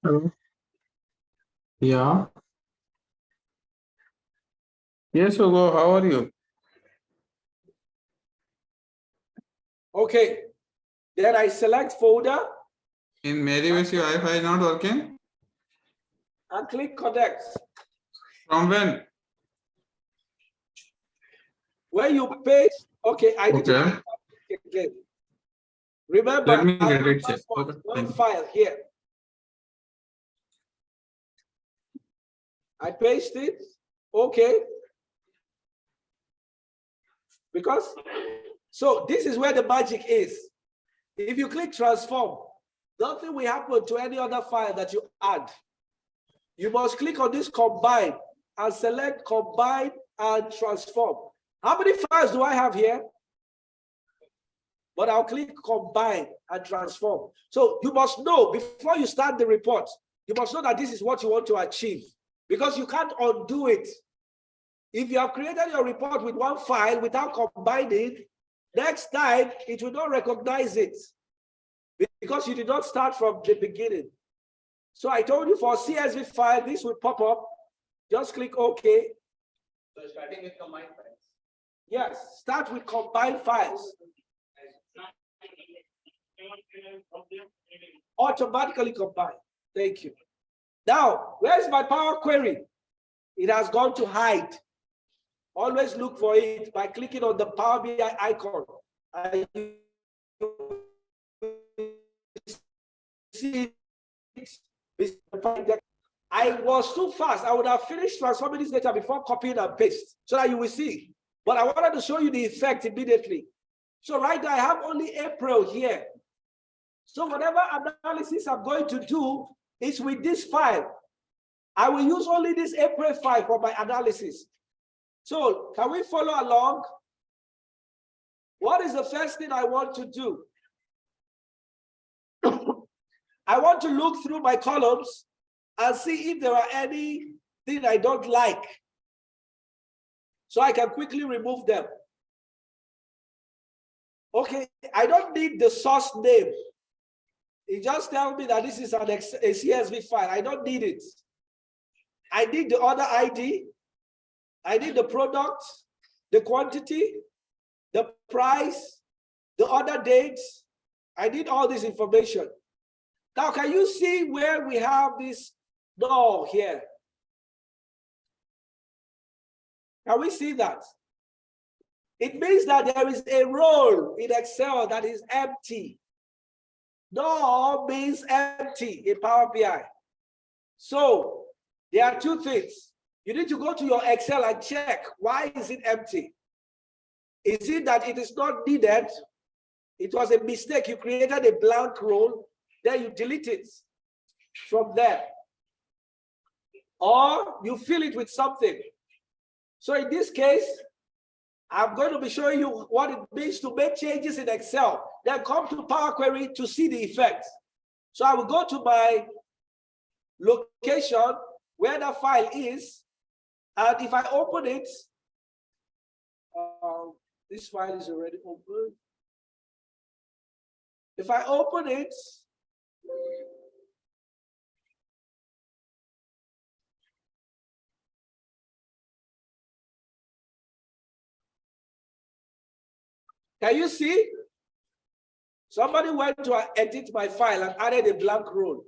Hello. Yeah. Yes, Hugo, how are you? Okay, then I select folder In Mary Vesi Wi-Fi not working? and click connect. From when? When you paste, okay, I need Okay. to again. Remember, Let me I get have it checked. one Okay, thank you. file here. I paste it, okay. Because, so this is where the magic is. If you click transform, nothing will happen to any other file that you add. You must click on this combine and select combine and transform. How many files do I have here? But I'll click combine and transform. So you must know before you start the report, you must know that this is what you want to achieve because you can't undo it. If you have created your report with one file without combining, next time it will not recognize it because you did not start from the beginning. So I told you for CSV file, this will pop up. Just click OK. So starting with combined files. Yes, start with combined files. Automatically combine. Thank you. Now, where's my Power Query? It has gone to hide. Always look for it by clicking on the Power BI icon. I was too fast. I would have finished transforming this data before copying and paste so that you will see. But I wanted to show you the effect immediately. So right now I have only April here. So whatever analysis I'm going to do is with this file. I will use only this April file for my analysis. So can we follow along? What is the first thing I want to do? I want to look through my columns and see if there are anything I don't like. So I can quickly remove them. Okay, I don't need the source name. It just tells me that this is a CSV file. I don't need it. I need the order ID. I need the product, the quantity, the price, the order dates. I need all this information. Now, can you see where we have this null here? Can we see that? It means that there is a row in Excel that is empty. Null means empty in Power BI. So there are two things. You need to go to your Excel and check why is it empty. Is it that it is not needed? It was a mistake. You created a blank row, then you delete it from there. Or you fill it with something. So in this case, I'm going to be showing you what it means to make changes in Excel. Then come to Power Query to see the effects. So I will go to my location where the file is. And if I open it, this file is already open. If I open it, can you see? Somebody went to edit my file and added a blank row.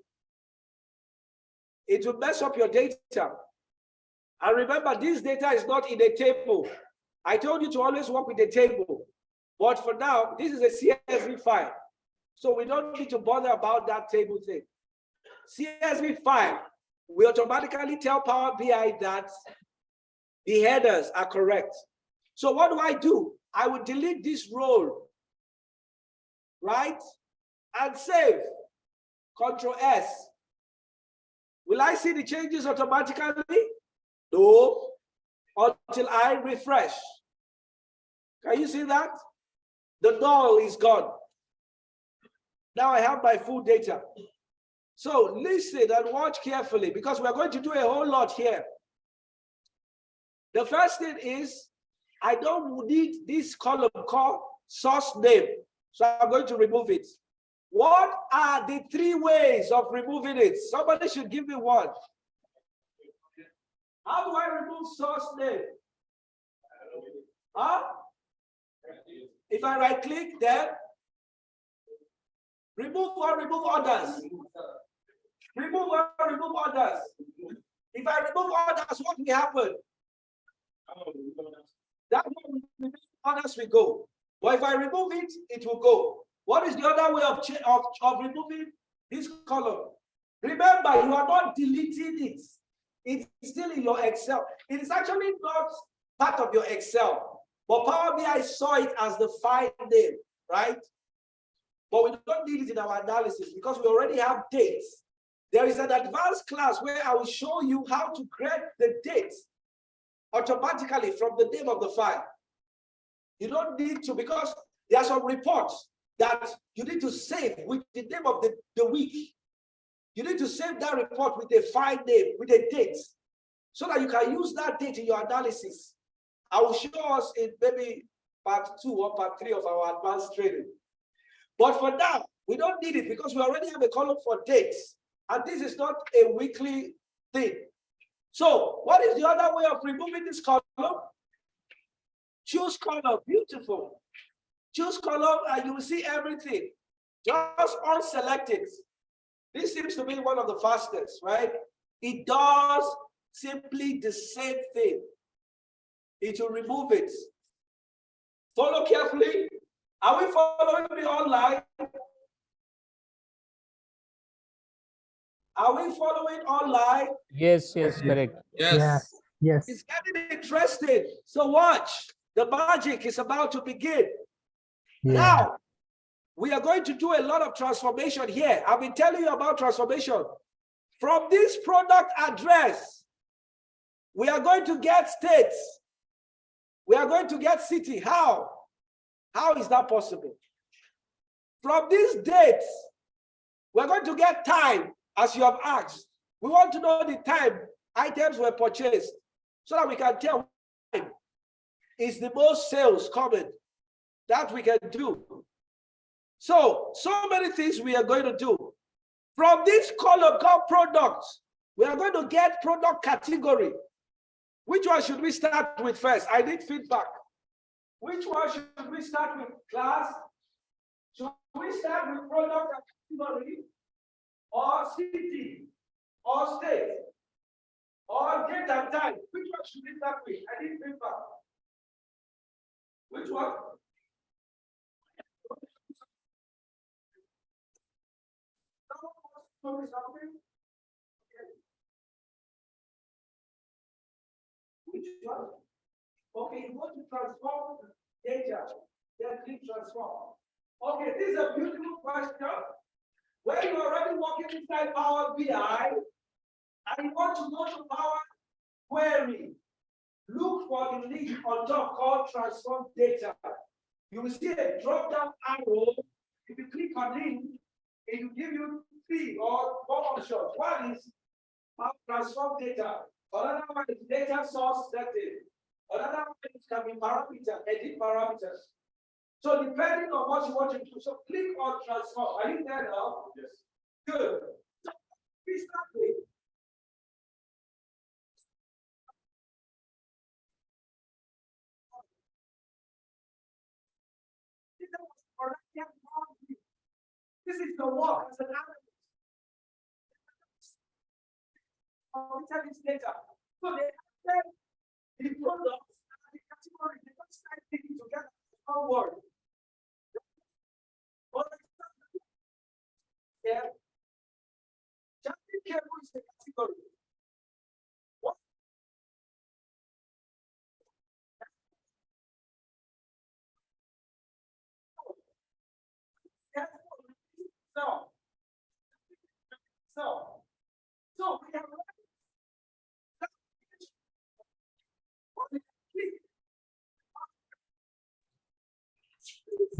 It will mess up your data. And remember, this data is not in a table. I told you to always work with a table. But for now, this is a CSV file. So we don't need to bother about that table thing. CSV file. we automatically tell Power BI that the headers are correct. So what do? I will delete this row, right? And save. Control S. Will I see the changes automatically? No, until I refresh. Can you see that? The null is gone. Now I have my full data. So listen and watch carefully because we're going to do a whole lot here. The first thing is, I don't need this column called source name. So I'm going to remove it. What are the 3 ways of removing it? Somebody should give me one. How do I remove source name? Huh? If I right click, then remove or remove others. Remove or remove others. If I remove others, what will happen? That one, others will go. But if I remove it, it will go. What is the other way of removing this column? Remember, you are not deleting it. It's still in your Excel. It is actually not part of your Excel. But Power BI saw it as the file name, right? But we don't need it in our analysis because we already have dates. There is an advanced class where I will show you how to create the dates automatically from the name of the file. You don't need to, because there are some reports that you need to save with the name of the week. You need to save that report with a file name, with a date, so that you can use that date in your analysis. I will show us in maybe part 2 or part 3 of our advanced training. But for now, we don't need it because we already have a column for dates. And this is not a weekly thing. So what is the other way of removing this column? Choose column. Beautiful. Choose column and you will see everything. Just unselect it. This seems to be one of the fastest, right? It does simply the same thing. It will remove it. Follow carefully. Are we following me online? Are we following online? Yes, correct. Yes. Yes. It's getting interesting. So watch. The magic is about to begin. Yeah. Now, we are going to do a lot of transformation here. I've been telling you about transformation. From this product address, we are going to get states. We are going to get city. How? How is that possible? From these dates, we're going to get time, as you have asked. We want to know the time items were purchased so that we can tell when is the most sales coming. That we can do. So many things we are going to do. From this column called products, we are going to get product category. Which one should we start with first? I need feedback. Which one should we start with, class? Should we start with product category, or city, or state, or date and time? Which one should we start with? I need feedback. Which one? Something? Okay. Which one? Okay, you want to transform data, then click transform. Okay, this is a beautiful question. When you're already working inside Power BI and you want to go to Power Query, look for the link on top called transform data. You will see a drop-down arrow. If you click on it, it will give you 3 or 4 options. One is transform data. Another one is data source setting. Another one is can be parameter, edit parameters. So depending on what you want to do, so click on transform. Are you there now? Yes. Good. So we start with this is the work as an analyst. This data. So they have the products and the category, they don't start thinking together. One word. Yeah. Just be careful is the category.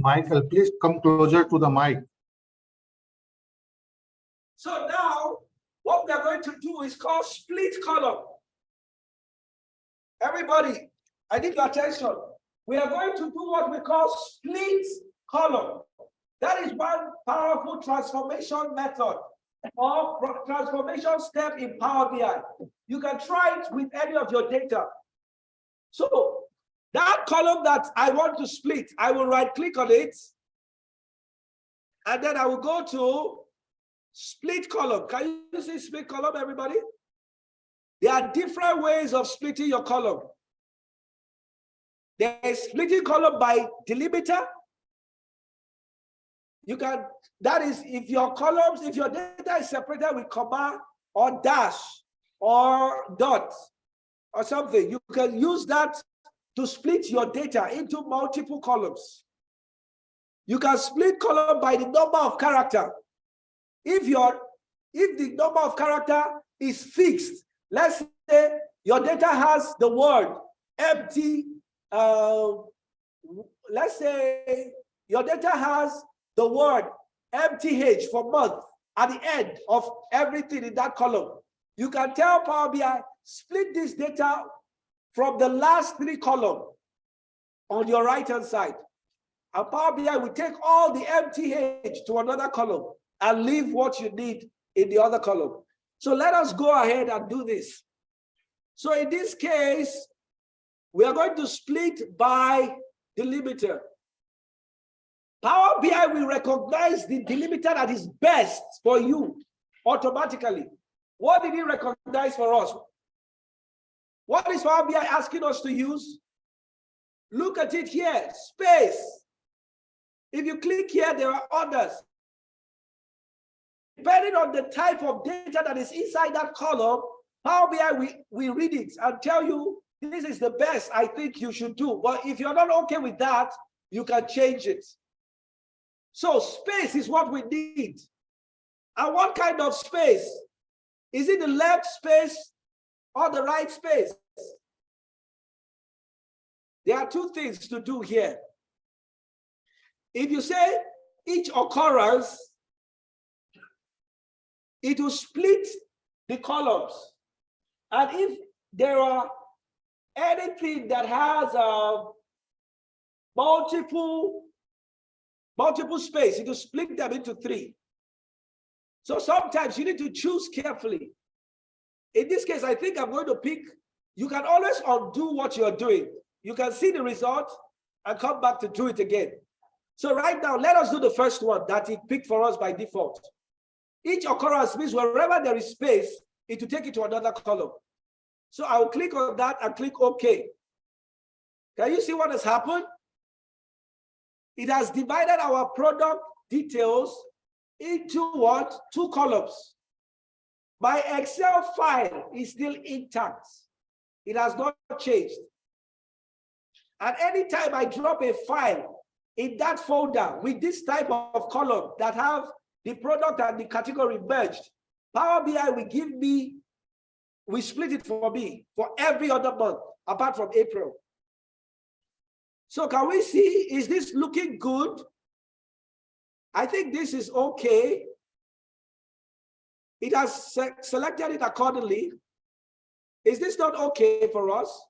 Michael, please come closer to the mic. So now, what we are going to do is called split column. Everybody, I need your attention. We are going to do what we call split column. That is one powerful transformation method or transformation step in Power BI. You can try it with any of your data. So that column that I want to split, I will right click on it. And then I will go to split column. Can you see split column, everybody? There are different ways of splitting your column. There is splitting column by delimiter. You can, that is, if your columns, if your data is separated with comma or dash or dot or something, you can use that to split your data into multiple columns. You can split column by the number of character. If the number of character is fixed, let's say your data has the word empty, let's say your data has the word MTH for month at the end of everything in that column. You can tell Power BI, split this data from the last 3 columns on your right-hand side. And Power BI will take all the MTH to another column and leave what you need in the other column. So let us go ahead and do this. So in this case, we are going to split by delimiter. Power BI will recognize the delimiter that is best for you automatically. What did it recognize for us? What is Power BI asking us to use? Look at it here, space. If you click here, there are others. Depending on the type of data that is inside that column, Power BI we read it and tell you, this is the best I think you should do. But if you're not okay with that, you can change it. So space is what we need. And what kind of space? Is it the left space or the right space? There are 2 things to do here. If you say each occurrence, it will split the columns. And if there are anything that has multiple space, it will split them into 3. So sometimes you need to choose carefully. In this case, I think I'm going to pick, you can always undo what you're doing. You can see the result and come back to do it again. So right now, let us do the first one that it picked for us by default. Each occurrence means wherever there is space, it will take it to another column. So I will click on that and click OK. Can you see what has happened? It has divided our product details into what? 2 columns. My Excel file is still intact. It has not changed. And anytime I drop a file in that folder with this type of column that have the product and the category merged, Power BI will give me, we split it for me for every other month apart from April. So can we see, is this looking good? I think this is okay. It has selected it accordingly. Is this not okay for us?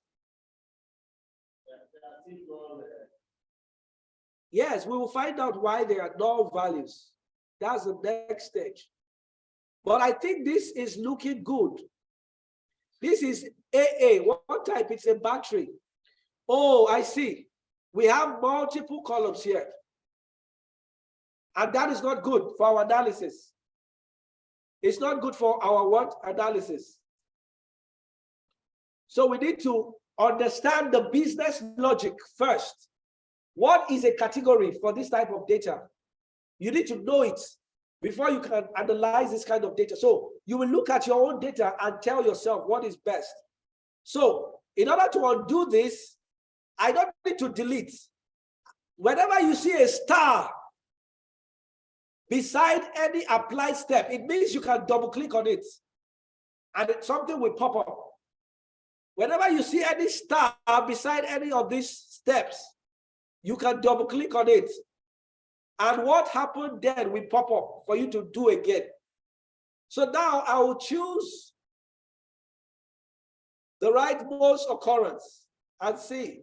Yes, we will find out why there are null values. That's the next stage. But I think this is looking good. This is AA. What type? It's a battery. Oh, I see. We have multiple columns here. And that is not good for our analysis. It's not good for our what? Analysis. So we need to understand the business logic first. What is a category for this type of data? You need to know it before you can analyze this kind of data. So you will look at your own data and tell yourself what is best. So in order to undo this, I don't need to delete. Whenever you see a star beside any applied step, it means you can double click on it and something will pop up. Whenever you see any star beside any of these steps, you can double click on it And what happened then will pop up for you to do again. So now I will choose the rightmost occurrence and see.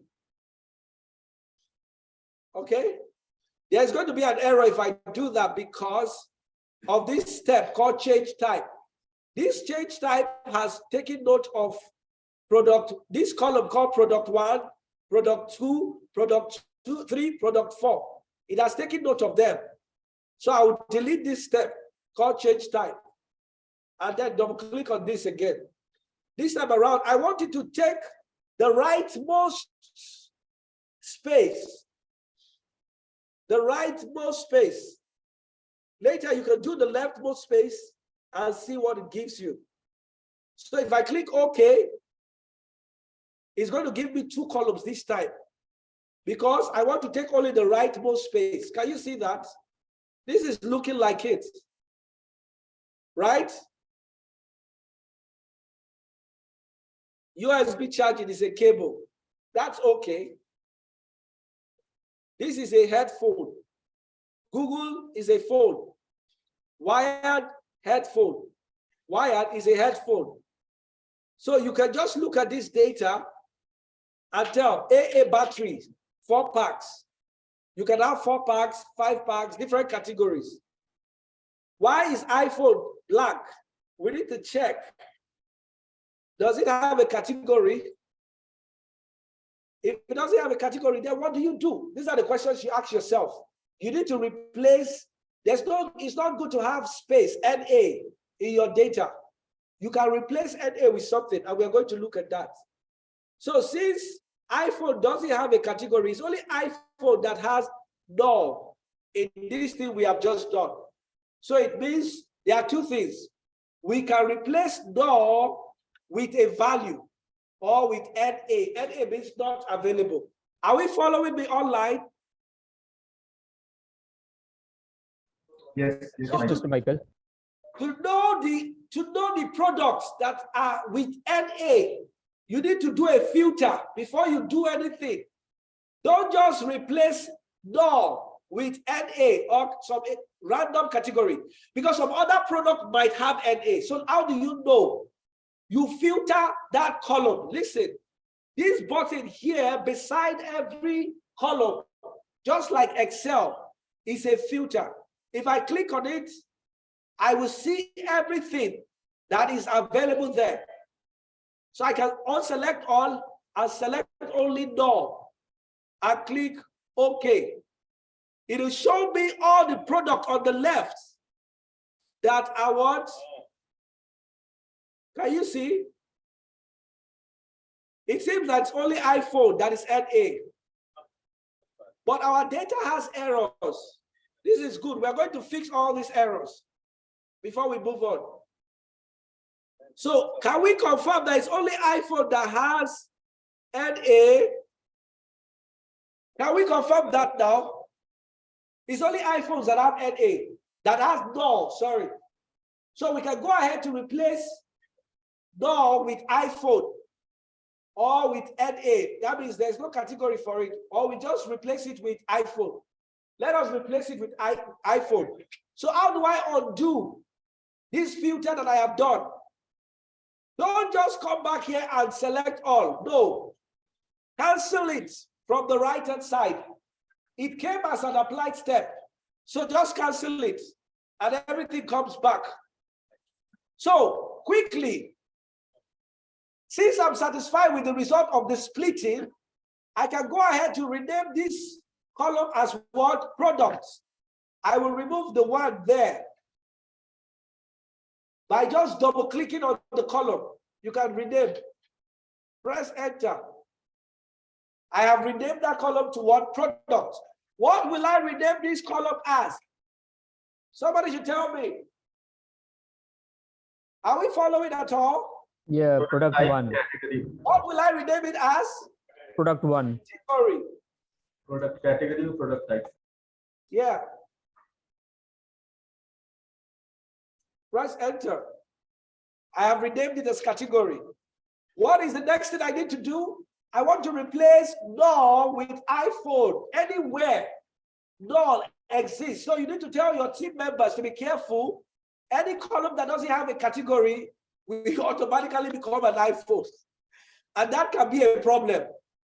Okay? There's going to be an error if I do that because of this step called change type. This change type has taken note of product, this column called product 1, product 2, product 2, 3, product 4. It has taken note of them. So I will delete this step called change type and then double click on this again. This time around, I want you to take the rightmost space. The rightmost space. Later, you can do the leftmost space and see what it gives you. So if I click OK, it's going to give me 2 columns this time because I want to take only the rightmost space. Can you see that? This is looking like it, right? USB charging is a cable. That's okay. This is a headphone. Google is a phone. Wired headphone. Wired is a headphone. So you can just look at this data and tell AA batteries, 4 packs. You can have 4 packs, 5 packs, different categories. Why is iPhone blank? We need to check. Does it have a category? If it doesn't have a category, then what do? These are the questions you ask yourself. You need to replace, it's not good to have space, NA, in your data. You can replace NA with something, and we're going to look at that. So since iPhone doesn't have a category, it's only iPhone that has null in this thing we have just done. So it means there are 2 things. We can replace null with a value or with NA. NA means not available. Are we following me online? Yes, Yes, Mr. Michael. To know the products that are with NA, you need to do a filter before you do anything. Don't just replace null with NA or some random category because some other product might have NA. So how do you know? You filter that column. Listen, this button here beside every column, just like Excel, is a filter. If I click on it, I will see everything that is available there. So I can unselect all and select only null and click OK. It will show me all the product on the left that I want. Can you see? It seems that it's only iPhone that is NA. But our data has errors. This is good. We're going to fix all these errors before we move on. So can we confirm that it's only iPhone that has NA? Can we confirm that now? It's only iPhones that have NA, that has null, sorry. So we can go ahead to replace null with iPhone or with NA. That means there's no category for it, or we just replace it with iPhone. Let us replace it with iPhone. So how do I undo this filter that I have done? Don't just come back here and select all. No. Cancel it from the right-hand side. It came as an applied step. So just cancel it and everything comes back. So quickly, since I'm satisfied with the result of the splitting, I can go ahead to rename this column as what? Products. I will remove the one there by just double clicking on the column. You can rename. Press enter. I have renamed that column to what? Product. What will I rename this column as? Somebody should tell me. Are we following at all? Yeah, product Type 1. category. What will I rename it as? Product 1. Sorry. Product category, product type. Yeah. Press enter. I have renamed it as category. What is the next thing I need to do? I want to replace null with iPhone anywhere. null exists. So you need to tell your team members to be careful. Any column that doesn't have a category will automatically become an iPhone. And that can be a problem.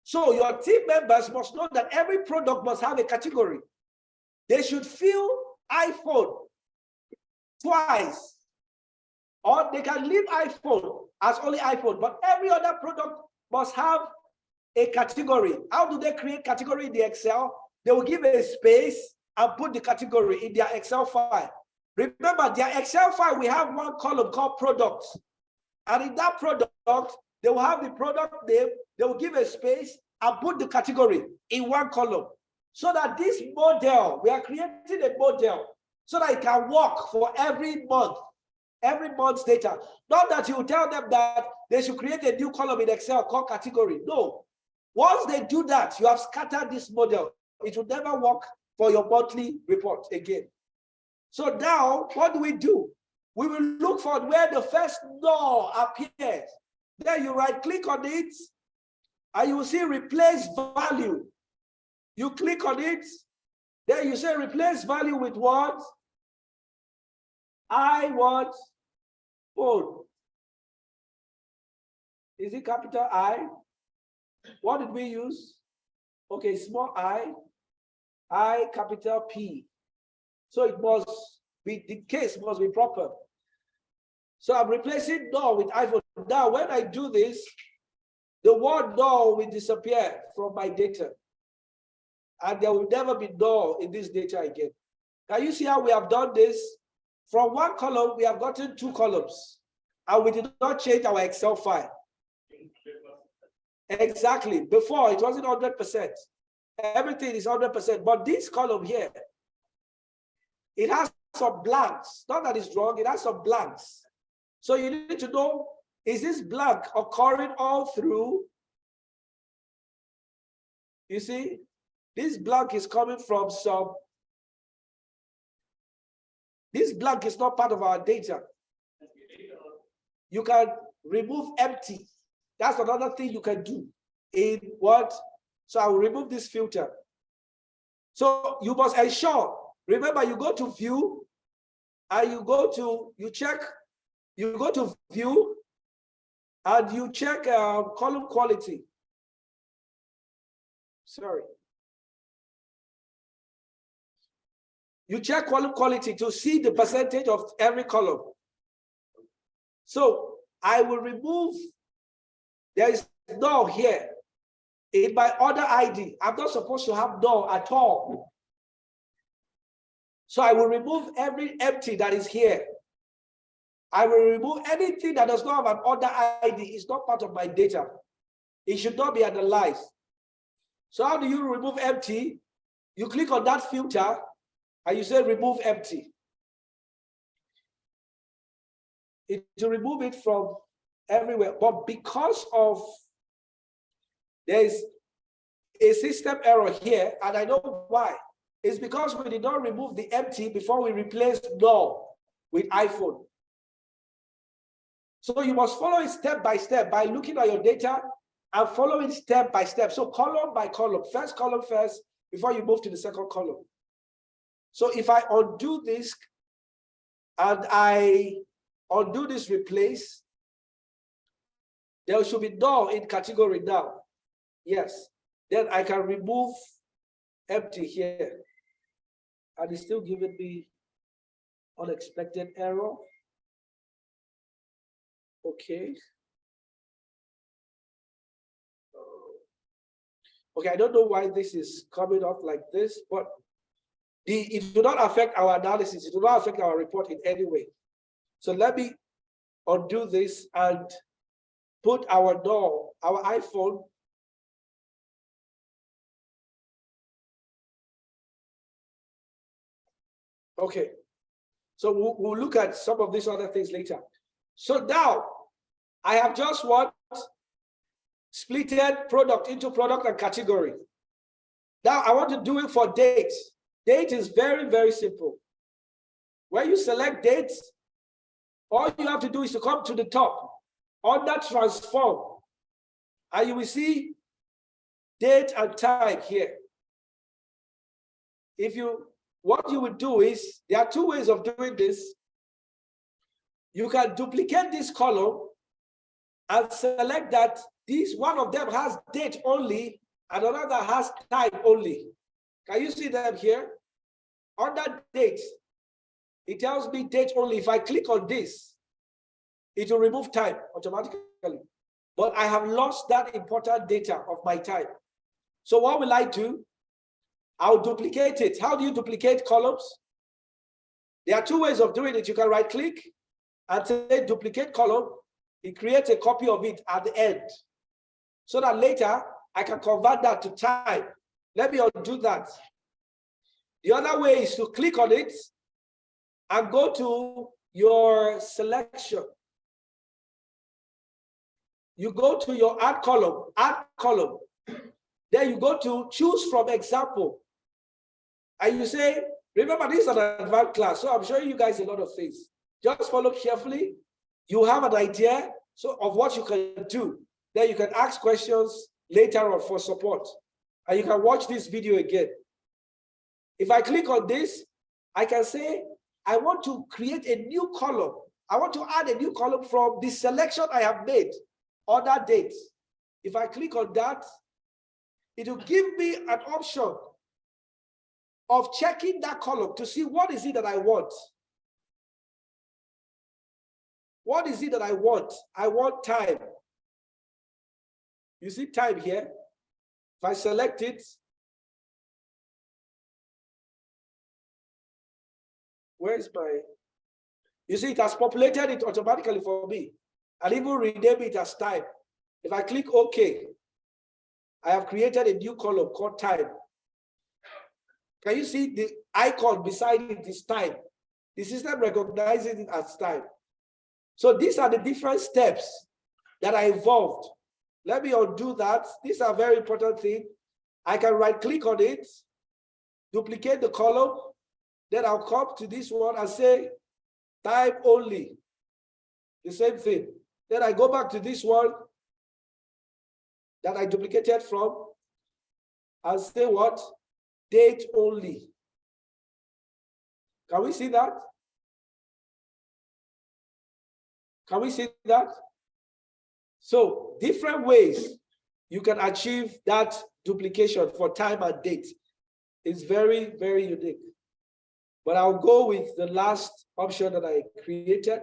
So your team members must know that every product must have a category. They should fill iPhone twice. Or they can leave iPhone as only iPhone, but every other product must have a category. How do they create category in the Excel? They will give a space and put the category in their Excel file. Remember, their Excel file, we have one column called products. And in that product, they will have the product name, they will give a space and put the category in one column. So that this model, we are creating a model so that it can work for every month's data. Not that you tell them that they should create a new column in Excel called category. No. Once they do that, you have scattered this model. It will never work for your monthly report again. So now, what do? We will look for where the first null appears. Then you right click on it and you will see replace value. You click on it, then you say replace value with what? I want phone. Is it capital I? What did we use? Okay, small I capital P. So it must be, the case must be proper. So I'm replacing null with iPhone. Now, when I do this, the word null will disappear from my data. And there will never be null in this data again. Can you see how we have done this? From one column, we have gotten two columns. And we did not change our Excel file. Exactly. Before, it wasn't 100%. Everything is 100%. But this column here, it has some blanks. Not that it's wrong, it has some blanks. So you need to know, is this blank occurring all through? You see, this blank is coming from some. This blank is not part of our data. You can remove empty. That's another thing you can do in what? So I will remove this filter. So you must ensure, remember you go to view and you go to view and you check column quality. Sorry. You check column quality to see the percentage of every column. So I will remove, there is null here. In my order ID, I'm not supposed to have null at all. So I will remove every empty that is here. I will remove anything that does not have an order ID. It's not part of my data. It should not be analyzed. So how do you remove empty? You click on that filter and you say remove empty. It to remove it from everywhere. But because of there is a system error here, and I know why. It's because we did not remove the empty before we replaced null with iPhone. So you must follow it step by step by looking at your data and following step by step. So column by column, first column first, before you move to the second column. So if I undo this and I undo this replace, there should be null in category now. Yes. Then I can remove empty here. And it's still giving me unexpected error. Okay. Okay, I don't know why this is coming up like this, but it do not affect our analysis. It do not affect our report in any way. So let me undo this and put our null, our iPhone. Okay, so we'll look at some of these other things later. So now I have just what? Splitted product into product and category. Now I want to do it for date. Date is very, very simple. When you select dates, all you have to do is to come to the top under transform, and you will see date and time here. what you would do is, there are two ways of doing this. You can duplicate this column and select that one of them has date only and another has time only. Can you see them here? Under date, it tells me date only. If I click on this, it will remove time automatically. But I have lost that important data of my time. So what will I do? I'll duplicate it. How do you duplicate columns? There are two ways of doing it. You can right click and say duplicate column. It creates a copy of it at the end, so that later I can convert that to time. Let me undo that. The other way is to click on it and go to your selection. You go to your add column. Then you go to choose from example. And you say, remember, this is an advanced class, so I'm showing you guys a lot of things. Just follow carefully. You have an idea of what you can do. Then you can ask questions later on for support. And you can watch this video again. If I click on this, I can say, I want to create a new column. I want to add a new column from the selection I have made, order date. If I click on that, it will give me an option of checking that column to see what is it that I want. What is it that I want? I want time. You see time here? If I select it, where is my, you see it has populated it automatically for me and even rename it as time. If I click OK, I have created a new column called time. Can you see the icon beside it is time? The system recognizes it as time. So these are the different steps that are involved. Let me undo that. These are very important things. I can right click on it, duplicate the column, then I'll come to this one and say time only. The same thing. Then I go back to this one that I duplicated from and say what? Date only. Can we see that? Can we see that? So different ways you can achieve that duplication for time and date. It's very, very unique. But I'll go with the last option that I created.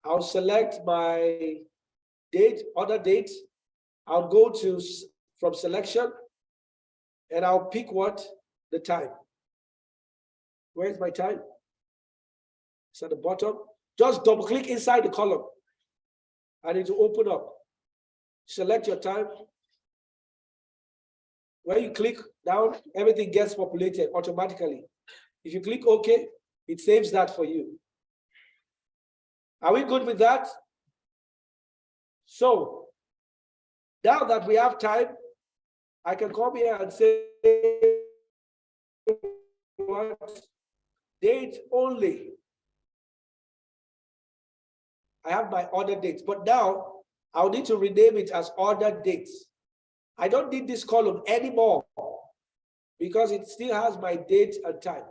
I'll select my date, order date. I'll go to from selection and I'll pick what? The time. Where's my time? It's at the bottom. Just double click inside the column and it will open up. Select your time. When you click down, everything gets populated automatically. If you click OK, it saves that for you. Are we good with that? So now that we have time, I can come here and say what? Date only. I have my order dates, but now I'll need to rename it as order dates. I don't need this column anymore because it still has my date and time.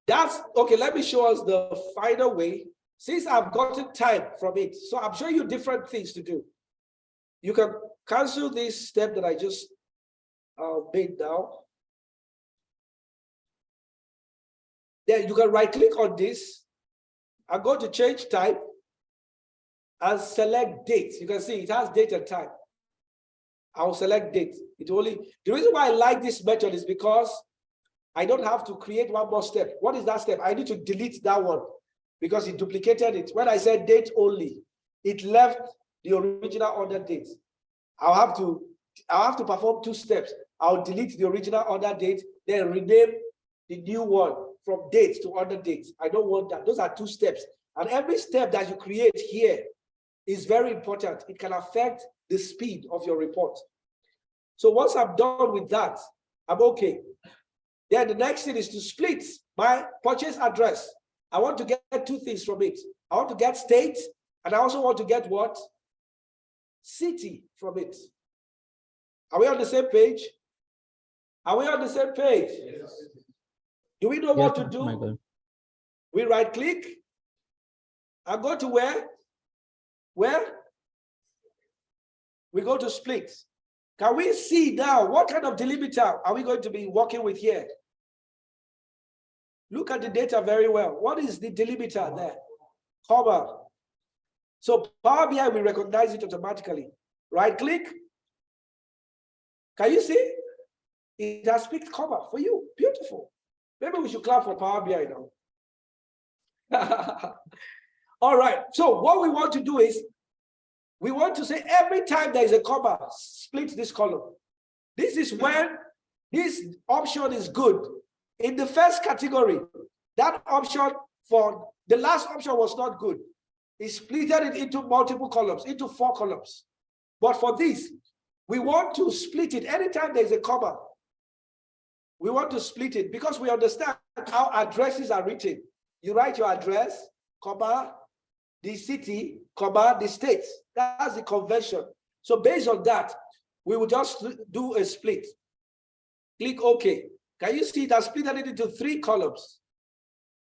That's okay. Let me show us the final way. Since I've gotten time from it, so I'm showing you different things to do. You can cancel this step that I just made now. Then you can right click on this and go to change type and select date. You can see it has date and time. I'll select date. The reason why I like this method is because I don't have to create one more step. What is that step? I need to delete that one because it duplicated it. When I said date only, it left the original order date. I'll have to perform two steps. I'll delete the original order date, then rename the new one from date to order date. I don't want that. Those are two steps. And every step that you create here is very important. It can affect the speed of your report. So once I'm done with that, I'm okay. Then the next thing is to split my purchase address. I want to get two things from it. I want to get state, and I also want to get what? City from it. Are we on the same page? Are we on the same page? Yes. Do we know Yes, what to do? Michael. We right click and go to where? Where? We go to split. Can we see now what kind of delimiter are we going to be working with here? Look at the data very well. What is the delimiter there? Comma. So Power BI will recognize it automatically. Right click. Can you see? It has picked comma for you. Beautiful. Maybe we should clap for Power BI now. All right. So what we want to do is we want to say every time there is a comma, split this column. This is when this option is good. In the first category, that option for the last option was not good. It splitted it into multiple columns, into 4 columns. But for this, we want to split it anytime there is a comma. We want to split it because we understand how addresses are written. You write your address, comma, the city, comma, the state. That's the convention. So based on that, we will just do a split. Click OK. Can you see that split it into 3 columns?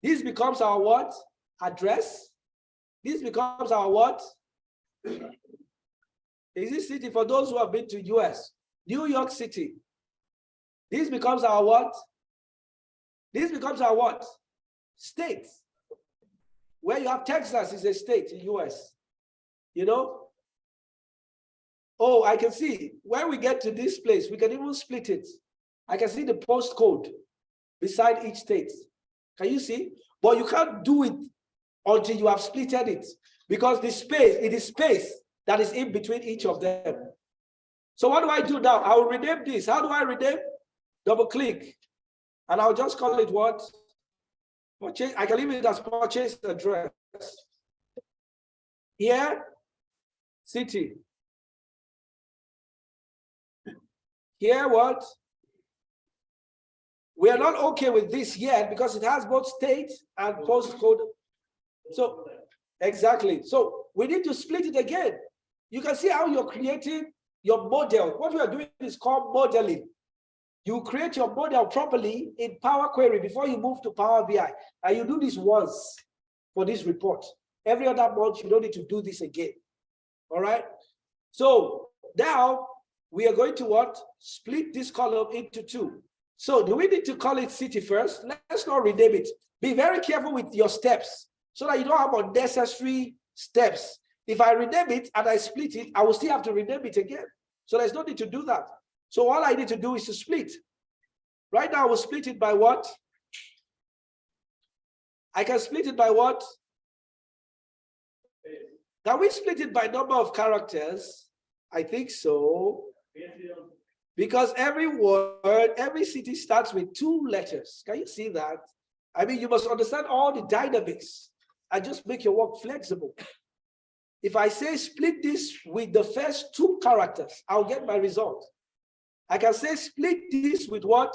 This becomes our what? Address. This becomes our what? Is this city for those who have been to US? New York City. This becomes our what? This becomes our what? State. Where you have Texas is a state in US. You know? Oh, I can see when we get to this place, we can even split it. I can see the postcode beside each state. Can you see? But you can't do it until you have splitted it because the space, it is space that is in between each of them. So what do I do now? I will rename this. How do I rename? Double click. And I'll just call it what? Purchase. I can leave it as purchase address. Here, city. Here, what? We are not okay with this yet because it has both state and postcode. So, exactly. So we need to split it again. You can see how you're creating your model. What we are doing is called modeling. You create your model properly in Power Query before you move to Power BI. And you do this once for this report. Every other month, you don't need to do this again. All right? So now we are going to what? Split this column into 2. So do we need to call it city first? Let's not rename it. Be very careful with your steps so that you don't have unnecessary steps. If I rename it and I split it, I will still have to rename it again. So there's no need to do that. So all I need to do is to split. Right now, I will split it by what? I can split it by what? Can we split it by number of characters? I think so. Because every word, every city starts with 2 letters. Can you see that? I mean, you must understand all the dynamics and just make your work flexible. If I say split this with the first 2 characters, I'll get my result. I can say split this with what?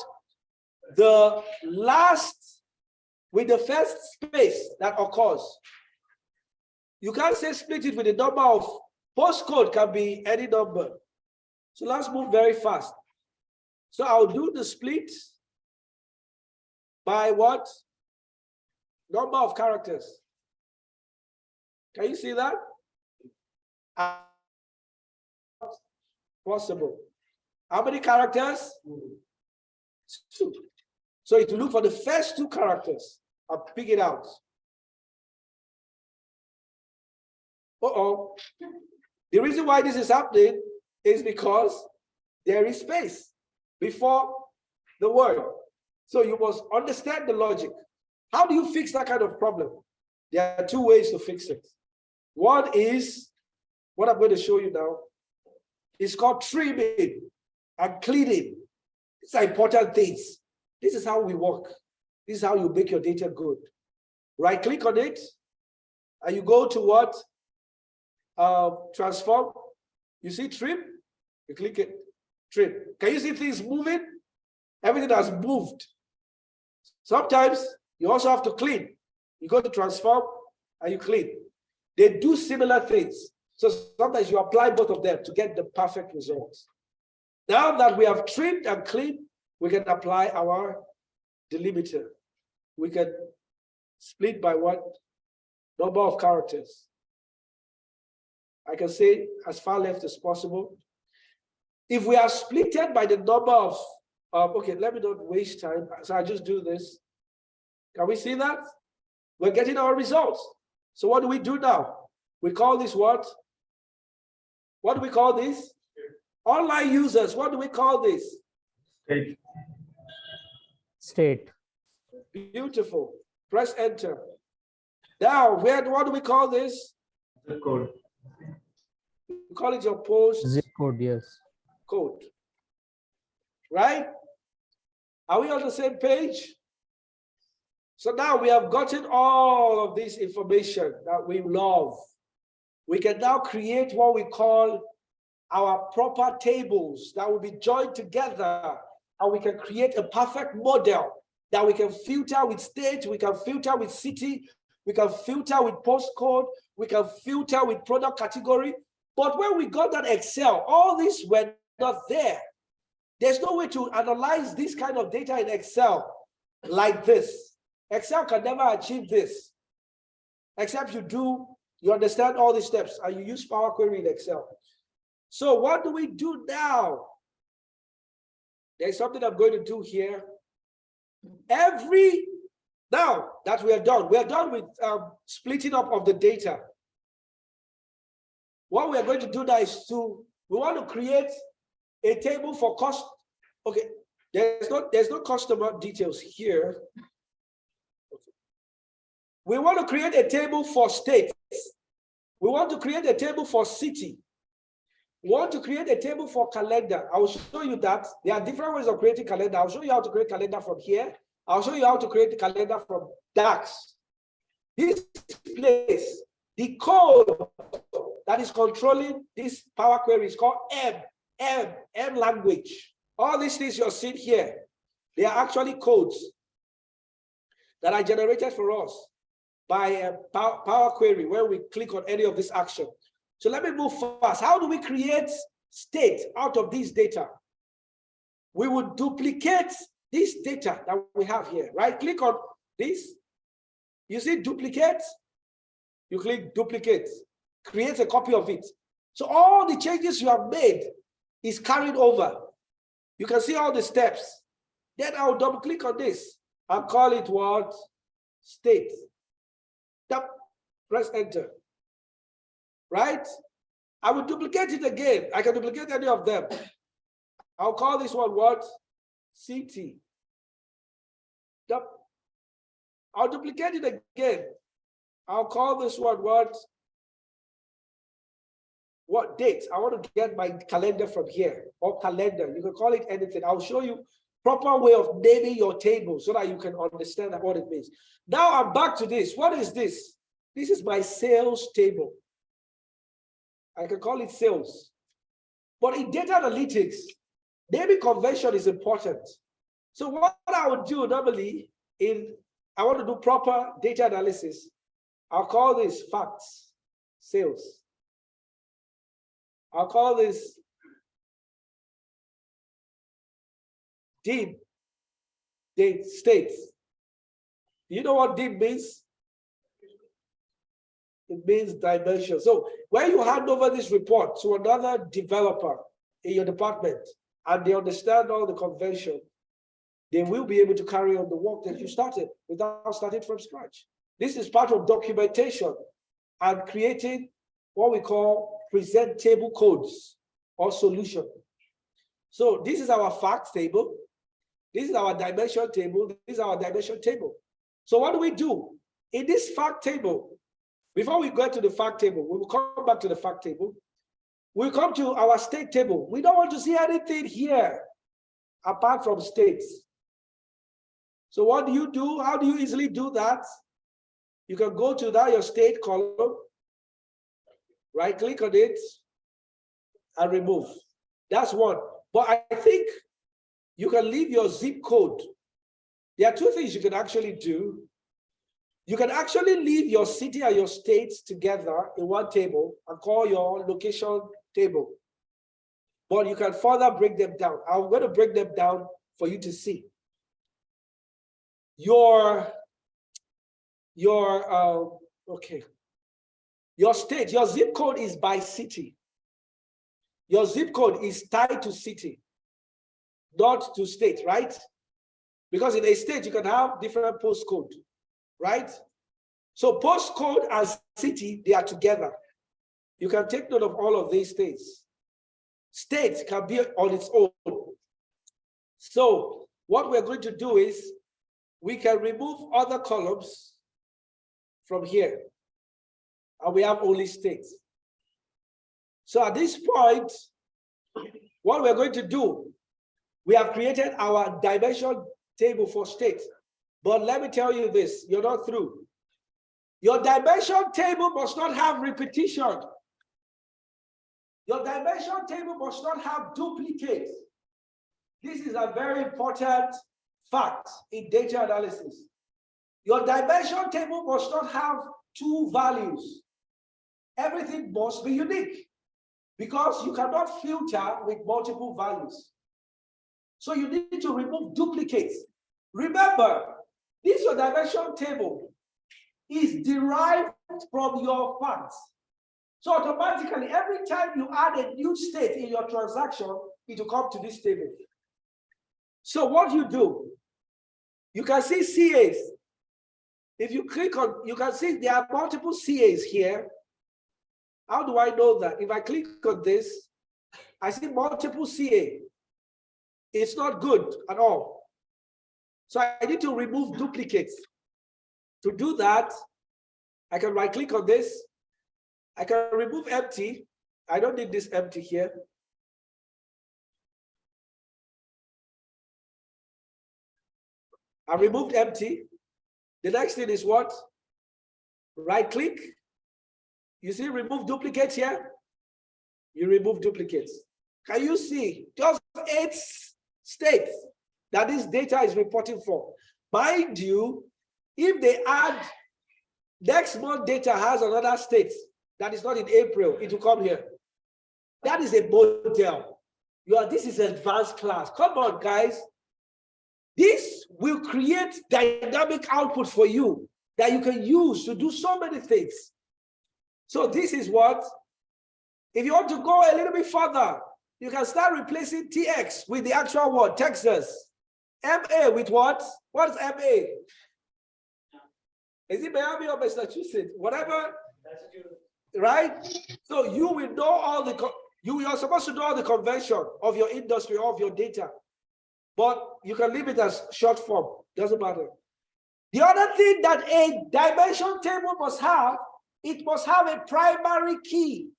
The last, with the first space that occurs. You can't say split it with the number of postcode, can be any number. So let's move very fast. So I'll do the split by what? Number of characters. Can you see that? Possible. How many characters? 2. So it will look for the first 2 characters. I'll pick it out. Uh-oh. The reason why this is happening is because there is space before the word. So you must understand the logic. How do you fix that kind of problem? There are 2 ways to fix it. One is what I'm going to show you now. It's called trimming and cleaning. These are important things. This is how we work. This is how you make your data good. Right click on it and you go to what? Transform. You see trim? You click it, trim. Can you see things moving? Everything has moved. Sometimes you also have to clean. You go to transform and you clean. They do similar things. So sometimes you apply both of them to get the perfect results. Now that we have trimmed and cleaned, we can apply our delimiter. we can split by what? Number of characters. I can say as far left as possible. If we are splitted by the number of, okay, let me not waste time. So I just do this. Can we see that? We're getting our results. So what do we do now? We call this what? What do we call this? Online users, what do we call this? State. State. Beautiful. Press enter. Now, what do we call this? The code. We call it your post Zip code, yes. code. Right? Are we on the same page? So now we have gotten all of this information that we love. We can now create what we call our proper tables that will be joined together, and we can create a perfect model that we can filter with state, we can filter with city, we can filter with postcode, we can filter with product category. But when we got that Excel, all these were not there. There's no way to analyze this kind of data in Excel like this. Excel can never achieve this, except you understand all these steps and you use Power Query in Excel. So what do we do now? There's something I'm going to do here. Now that we are done with splitting up of the data. What we are going to do now is we want to create a table for cost. Okay, there's no customer details here. Okay. We want to create a table for states. We want to create a table for city. We want to create a table for calendar. I will show you that. There are different ways of creating calendar. I'll show you how to create calendar from here. I'll show you how to create the calendar from DAX. This place, the code that is controlling this Power Query is called M language. All these things you're seeing here, they are actually codes that are generated for us by Power Query when we click on any of this action. So let me move fast. How do we create state out of this data? We would duplicate this data that we have here, right? Click on this. You see duplicate? You click duplicate, create a copy of it. So all the changes you have made is carried over. You can see all the steps. Then I'll double click on this and call it what? State. Tap, press enter. Right? I will duplicate it again. I can duplicate any of them. I'll call this one what? CT. Tap. I'll duplicate it again. I'll call this one what? What date? I want to get my calendar from here, or calendar. You can call it anything. I'll show you proper way of naming your table so that you can understand what it means. Now I'm back to this. What is this? This is my sales table. I can call it sales. But in data analytics, naming convention is important. So what I would do normally I want to do proper data analysis. I'll call this facts, sales. I'll call this DIM, date, states. You know what DIM means? It means dimension. So when you hand over this report to another developer in your department and they understand all the convention, they will be able to carry on the work that you started without starting from scratch. This is part of documentation and creating what we call present table codes or solution. So this is our facts table. This is our dimension table. This is our dimension table. So what do we do? In this fact table, before we go to the fact table, we will come back to the fact table. We'll come to our state table. We don't want to see anything here apart from states. So what do you do? How do you easily do that? You can go to that, your state column, right click on it and remove. That's one. But I think you can leave your zip code. There are two things you can actually do. You can actually leave your city and your states together in one table and call your location table. But you can further break them down. I'm going to break them down for you to see. Your your okay. Your state, your zip code is by city. Your zip code is tied to city, not to state, right? Because in a state, you can have different postcode, right? So postcode and city, they are together. You can take note of all of these states. State can be on its own. So what we're going to do is we can remove other columns from here. And we have only states. So at this point, what we're going to do, we have created our dimension table for states. But let me tell you this, you're not through. Your dimension table must not have repetition. Your dimension table must not have duplicates. This is a very important fact in data analysis. Your dimension table must not have two values. Everything must be unique because you cannot filter with multiple values. So you need to remove duplicates. Remember, this your dimension table is derived from your facts. So automatically, every time you add a new state in your transaction, it will come to this table. So what you do, you can see CAs. If you click on, you can see there are multiple CAs here. How do I know that? If I click on this, I see multiple CA. It's not good at all. So I need to remove duplicates. To do that, I can right click on this. I can remove empty. I don't need this empty here. I removed empty. The next thing is what? Right click. You see remove duplicates here? You remove duplicates. Can you see? Just 8 states that this data is reporting for. Mind you, if they add next month data has another state that is not in April, it will come here. That is a model. This is advanced class. Come on, guys. This will create dynamic output for you that you can use to do so many things. So this is what, if you want to go a little bit further, you can start replacing TX with the actual word, Texas. MA with what? What is MA? Is it Miami or Massachusetts? Whatever, right? So you will know all the, you are supposed to know all the convention of your industry, of your data. But you can leave it as short form, doesn't matter. The other thing that a dimension table must have, it must have a primary key.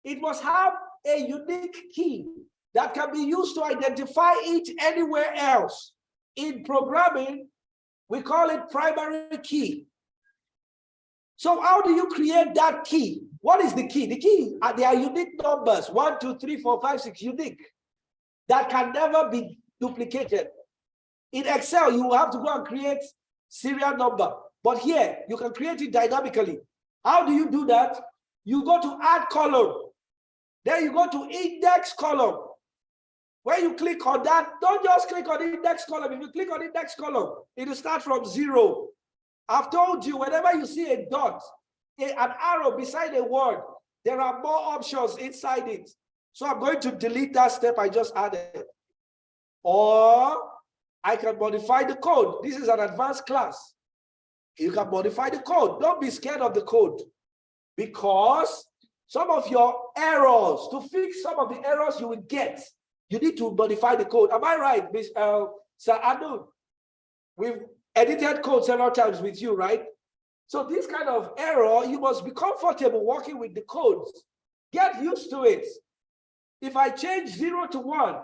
It must have a unique key that can be used to identify it anywhere else. In programming, we call it primary key. So how do you create that key? What is the key? The key, they are unique numbers, 1, 2, 3, 4, 5, 6, unique, that can never be duplicated. In Excel, you will have to go and create serial number. But here, you can create it dynamically. How do you do that? You go to add column. Then you go to index column. When you click on that, don't just click on index column. If you click on index column, it will start from 0. I've told you, whenever you see a dot, an arrow beside a word, there are more options inside it. So I'm going to delete that step I just added. Or I can modify the code. This is an advanced class. You can modify the code. Don't be scared of the code. Because some of your errors, to fix some of the errors you will get, you need to modify the code. Am I right, Sir Anu? We've edited code several times with you, right? So this kind of error, you must be comfortable working with the codes. Get used to it. If I change 0 to 1,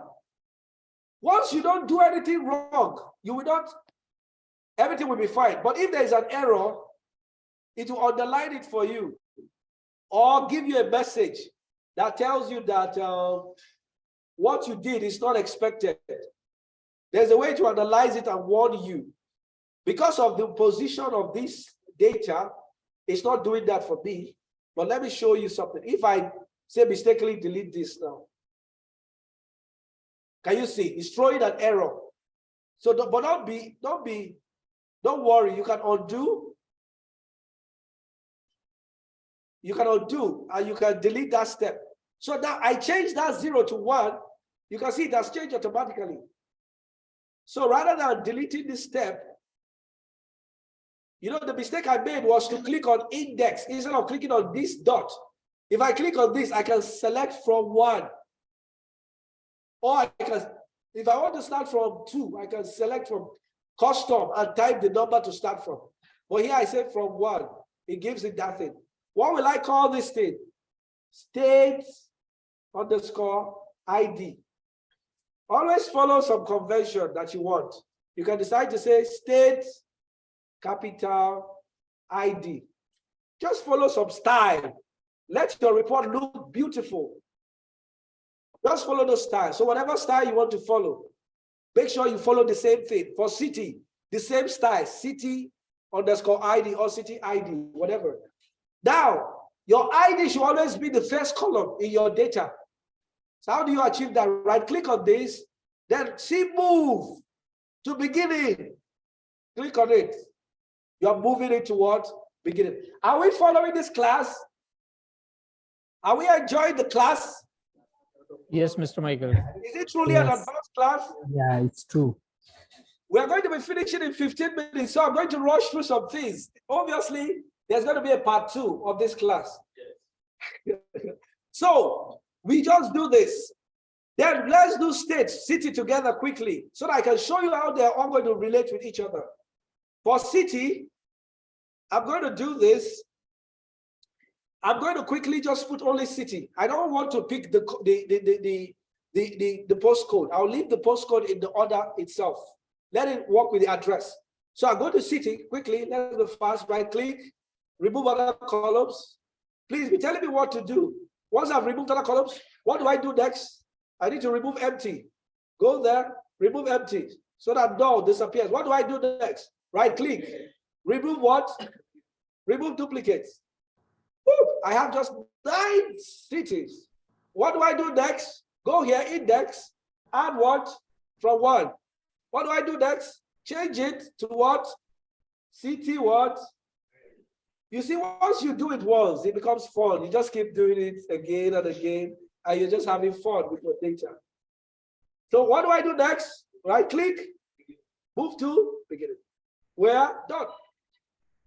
once you don't do anything wrong, you will not, everything will be fine. But if there is an error, it will underline it for you or give you a message that tells you that what you did is not expected. There's a way to analyze it and warn you. Because of the position of this data, it's not doing that for me. But let me show you something. If I say mistakenly delete this now, can you see? It's throwing an error. So, but don't worry. You can undo You can undo and you can delete that step. So now I changed that 0 to 1. You can see it has changed automatically. So rather than deleting this step, you know, the mistake I made was to click on index instead of clicking on this dot. If I click on this, I can select from 1. Or I can, if I want to start from 2, I can select from custom and type the number to start from. But here I say from 1. It gives it that thing. What will I call this thing? State underscore ID. Always follow some convention that you want. You can decide to say state capital ID. Just follow some style. Let your report look beautiful. Just follow the style. So whatever style you want to follow, make sure you follow the same thing. For city, the same style, city underscore ID or city ID, whatever. Now, your ID should always be the first column in your data. So how do you achieve that? Right click on this, then see move to beginning. Click on it. You're moving it to what? Beginning. Are we following this class? Are we enjoying the class? Yes, Mr. Michael. Is it truly an Yes. advanced class? Yeah, it's true. We are going to be finishing in 15 minutes, so I'm going to rush through some things. Obviously, there's going to be a part 2 of this class. So we just do this. Then let's do state, city together quickly so that I can show you how they're all going to relate with each other. For city, I'm going to do this. I'm going to quickly just put only city. I don't want to pick the postcode. I'll leave the postcode in the order itself. Let it work with the address. So I go to city quickly. Let's go fast. Right click, remove other columns. Please be telling me what to do. Once I've removed other columns, what do I do next? I need to remove empty. Go there, remove empty so that null disappears. What do I do next? Right click, remove what? Remove duplicates. Woo, I have just 9 cities. What do I do next? Go here, index, add what? From 1. What do I do next? Change it to what? City what? You see, once you do it once, it becomes fun. You just keep doing it again and again, and you're just having fun with your data. So what do I do next? Right click, move to beginning. Where? Done.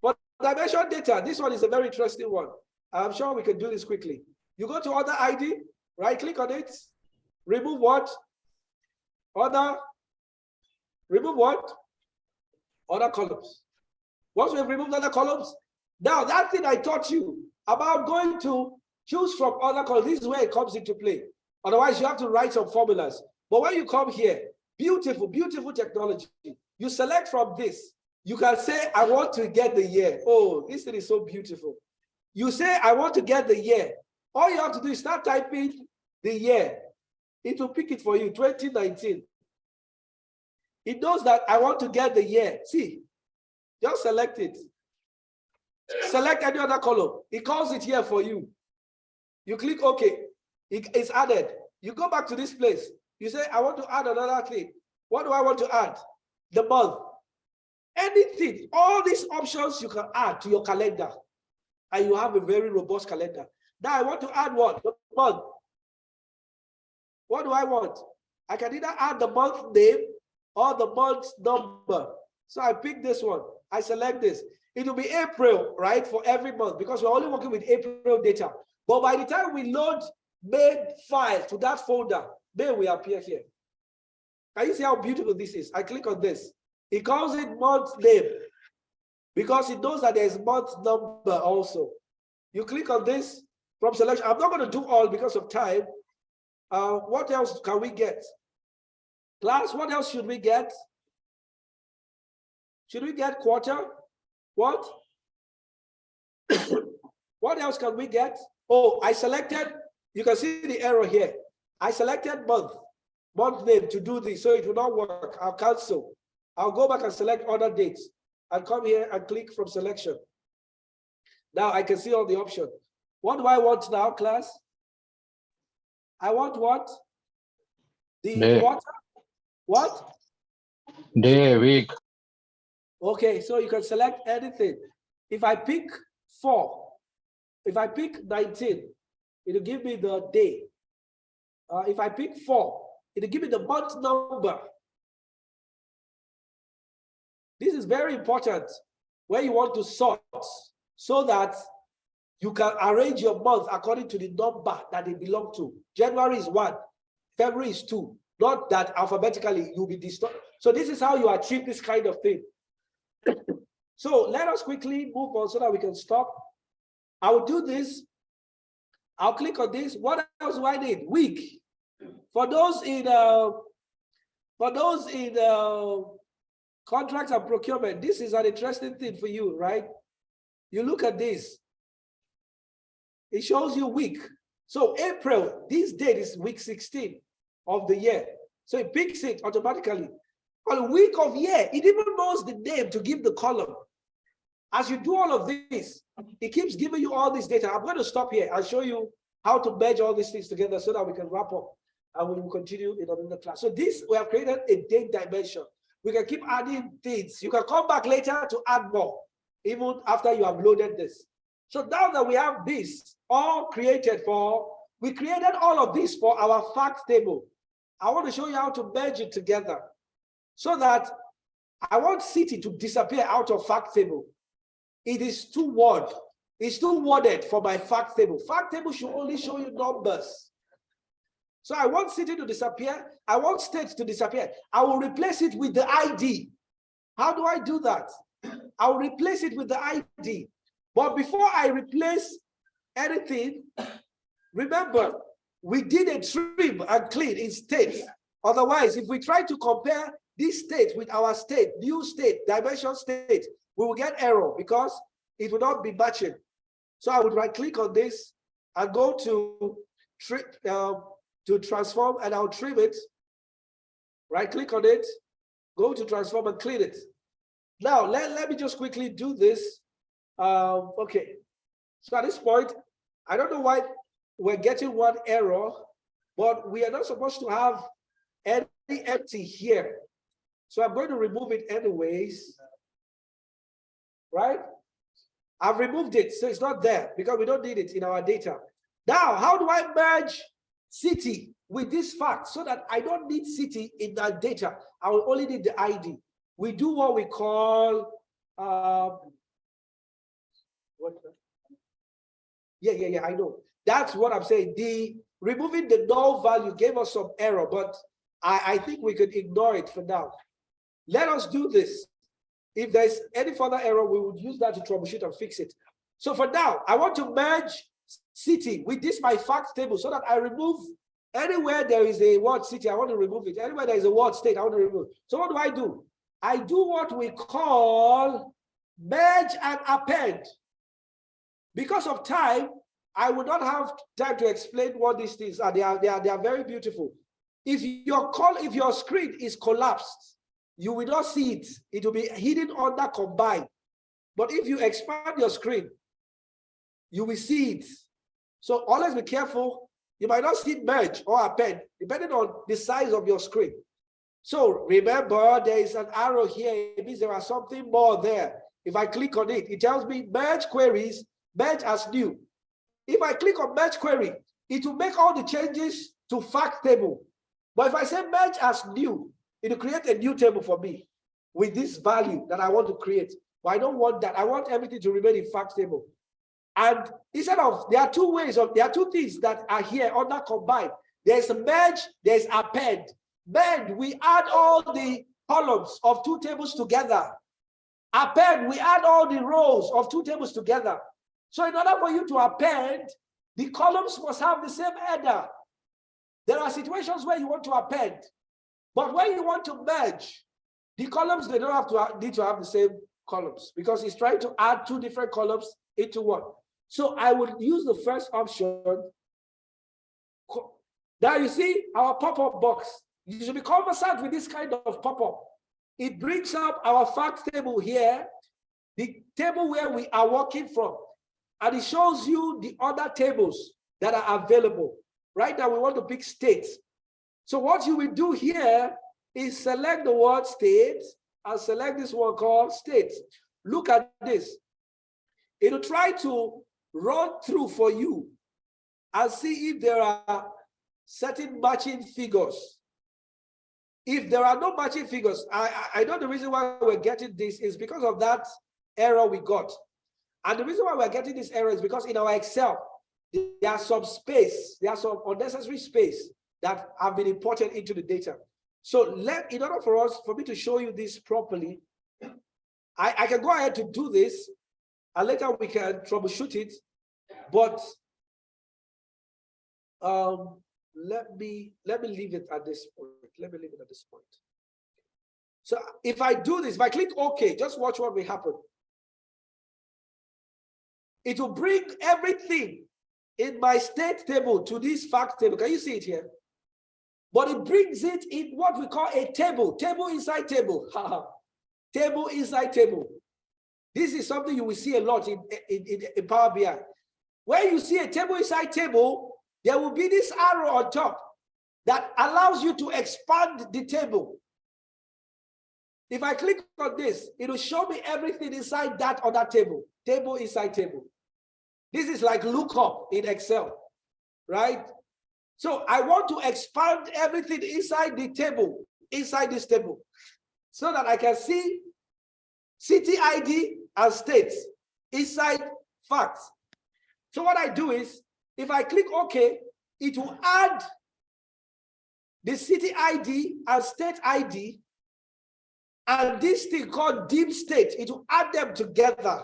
For dimension data, this one is a very interesting one. I'm sure we can do this quickly. You go to other ID, right click on it, remove what? Other, remove what? Other columns. Once we've removed other columns, now that thing I taught you about going to choose from other columns, this is where it comes into play. Otherwise, you have to write some formulas. But when you come here, beautiful, beautiful technology. You select from this. You can say, I want to get the year. Oh, this thing is so beautiful. You say, I want to get the year. All you have to do is start typing the year. It will pick it for you, 2019. It knows that I want to get the year. See, just select it. Select any other column. It calls it here for you. You click OK. It's added. You go back to this place. You say, I want to add another thing. What do I want to add? The month. Anything. All these options you can add to your calendar. And you have a very robust calendar. Now I want to add what? The month. What do I want? I can either add the month name or the month number. So I pick this one. I select this. It will be April, right, for every month because we're only working with April data. But by the time we load May file to that folder, May will appear here. Can you see how beautiful this is? I click on this. It calls it month name because it knows that there is month number also. You click on this from selection. I'm not going to do all because of time. What else can we get? Class, what else should we get? Should we get quarter? What? What else can we get? Oh, I selected, you can see the error here. I selected month name to do this, so it will not work. I'll cancel. I'll go back and select other dates and come here and click from selection. Now I can see all the options. What do I want now, class? I want what? The Day. quarter? What? Day, week. Okay, so you can select anything. If I pick 4, If I pick 19, it'll give me the day. If I pick 4, it'll give me the month number. This is very important when you want to sort so that you can arrange your month according to the number that they belong to. January is 1, February is 2, not that alphabetically you'll be distorted. So this is how you achieve this kind of thing. So let us quickly move on so that we can stop. I will do this. I'll click on this. What else do I need? Week. For those in contracts and procurement, this is an interesting thing for you, right? You look at this. It shows you week. So April, this date is week 16 of the year. So it picks it automatically. On a week of year, it even knows the name to give the column. As you do all of this, it keeps giving you all this data. I'm going to stop here. I'll show you how to merge all these things together so that we can wrap up and we will continue in another class. So this, we have created a date dimension. We can keep adding things. You can come back later to add more, even after you have loaded this. So now that we have this all created for, we created all of this for our fact table. I want to show you how to merge it together so that I want city to disappear out of fact table. It is too word. It's too worded for my fact table. Fact table should only show you numbers. So I want city to disappear. I want state to disappear. I will replace it with the ID. How do I do that? I will replace it with the ID. But before I replace anything, remember, we did a trim and clean in state. Otherwise, if we try to compare this state with our state, new state, dimension state, we will get error because it will not be matching. So I would right click on this and go to transform, and I'll trim it. Right click on it, go to transform and clean it. Now, let me just quickly do this. Okay, so at this point, I don't know why we're getting one error, but we are not supposed to have any empty here. So I'm going to remove it anyways, right? I've removed it, so it's not there because we don't need it in our data. Now, how do I merge city with this fact so that I don't need city in that data? I will only need the ID. We do what we call, yeah, I know. That's what I'm saying. Removing the null value gave us some error, but I think we could ignore it for now. Let us do this. If there's any further error, we would use that to troubleshoot and fix it. So for now, I want to merge city with this my fact table so that I remove anywhere there is a word city, I want to remove it. Anywhere there is a word state, I want to remove it. So what do? I do what we call merge and append. Because of time, I will not have time to explain what these things are. They are very beautiful. If your screen is collapsed, you will not see it. It will be hidden under combine. But if you expand your screen, you will see it. So always be careful. You might not see merge or append, depending on the size of your screen. So remember, there is an arrow here. It means there is something more there. If I click on it, it tells me merge queries, merge as new. If I click on merge query, it will make all the changes to fact table. But if I say merge as new, it will create a new table for me with this value that I want to create. But I don't want that. I want everything to remain in fact table. And instead of, there are two things that are here under combine. There's a merge, there's append. Merge, we add all the columns of two tables together. Append, we add all the rows of two tables together. So in order for you to append, the columns must have the same header. There are situations where you want to append, but when you want to merge, the columns, they don't have to need to have the same columns because it's trying to add two different columns into one. So I would use the first option. Now you see our pop-up box. You should be conversant with this kind of pop-up. It brings up our fact table here, the table where we are working from. And it shows you the other tables that are available. Right now, we want to pick states. So what you will do here is select the word state and select this one called states. Look at this. It will try to run through for you and see if there are certain matching figures. If there are no matching figures, I know the reason why we're getting this is because of that error we got. And the reason why we're getting this error is because in our Excel, there are some unnecessary space that have been imported into the data. So in order for me to show you this properly, I can go ahead to do this, and later we can troubleshoot it. But let me leave it at this point. Let me leave it at this point. So if I do this, if I click OK, just watch what will happen. It will bring everything in my state table to this fact table. Can you see it here? But it brings it in what we call a table. Table inside table. Table inside table. This is something you will see a lot in Power BI. Where you see a table inside table, there will be this arrow on top that allows you to expand the table. If I click on this, it will show me everything inside that other table. Table inside table. This is like lookup in Excel, right? So I want to expand everything inside the table, inside this table, so that I can see city ID and states inside facts. So what I do is, if I click OK, it will add the city ID and state ID and this thing called deep state. It will add them together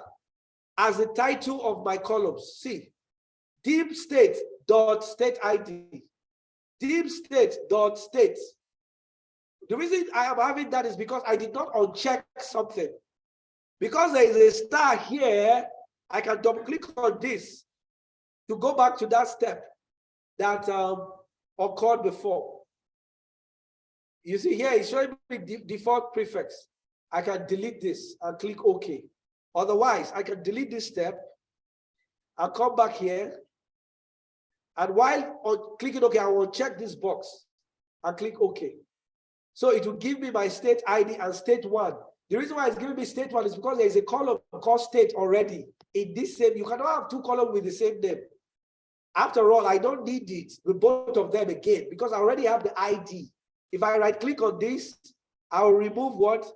as the title of my columns. See, deep state dot state ID, deep state dot state. The reason I am having that is because I did not uncheck something. Because there is a star here, I can double click on this to go back to that step that occurred before. You see here, it's showing me default prefix. I can delete this and click OK. Otherwise, I can delete this step. I'll come back here. And while on clicking OK, I will check this box and click OK. So it will give me my state ID and state one. The reason why it's giving me state one is because there is a column called state already in this same. You cannot have two columns with the same name. After all, I don't need it with both of them again because I already have the ID. If I right click on this, I will remove what?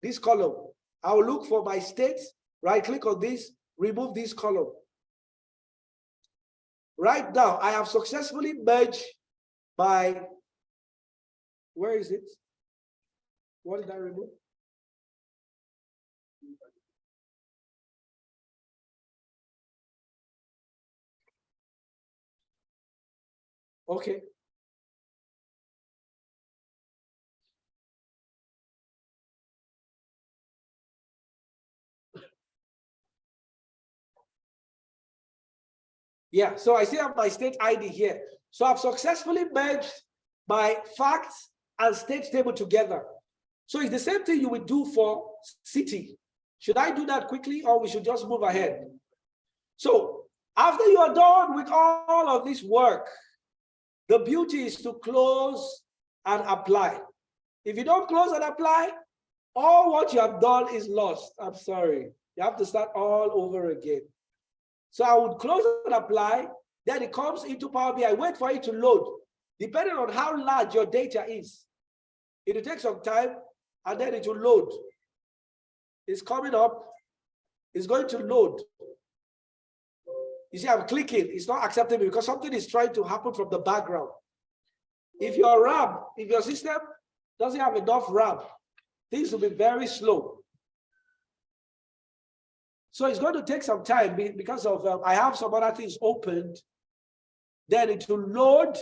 This column. I will look for my state, right click on this, remove this column. Right now, I have successfully merged my, where is it? What did I remove? Okay. Yeah, so I still have my state ID here. So I've successfully merged my facts and state table together. So it's the same thing you would do for city. Should I do that quickly or we should just move ahead? So after you are done with all of this work, the beauty is to close and apply. If you don't close and apply, all what you have done is lost. I'm sorry. You have to start all over again. So I would close and apply, then it comes into Power BI. Wait for it to load. Depending on how large your data is, it will take some time and then it will load. It's coming up. It's going to load. You see, I'm clicking. It's not accepting me because something is trying to happen from the background. If your RAM, if your system doesn't have enough RAM, things will be very slow. So it's going to take some time because of I have some other things opened. Then it will load,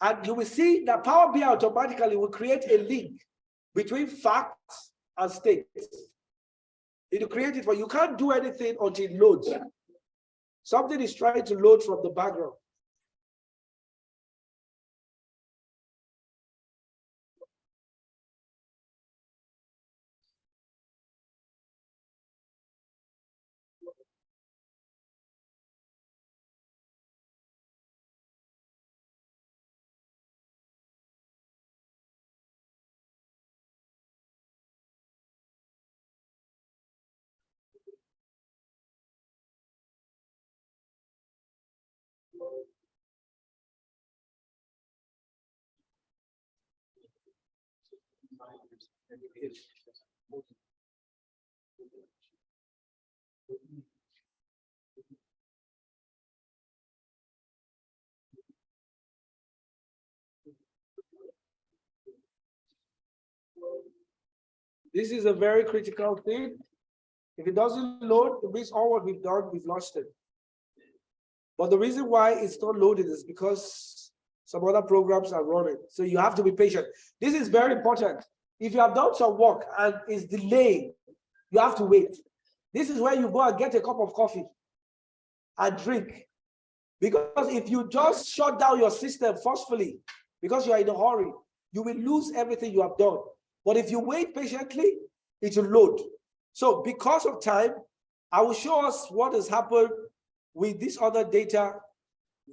and you will see that Power BI automatically will create a link between facts and states. It will create it for you. Can't do anything until it loads. Something is trying to load from the background. This is a very critical thing. If it doesn't load, it means all what we've done, we've lost it. But the reason why it's not loaded is because some other programs are running. So you have to be patient. This is very important. If you have done some work and it's delayed, you have to wait. This is where you go and get a cup of coffee and drink. Because if you just shut down your system forcefully, because you are in a hurry, you will lose everything you have done. But if you wait patiently, it will load. So because of time, I will show us what has happened with this other data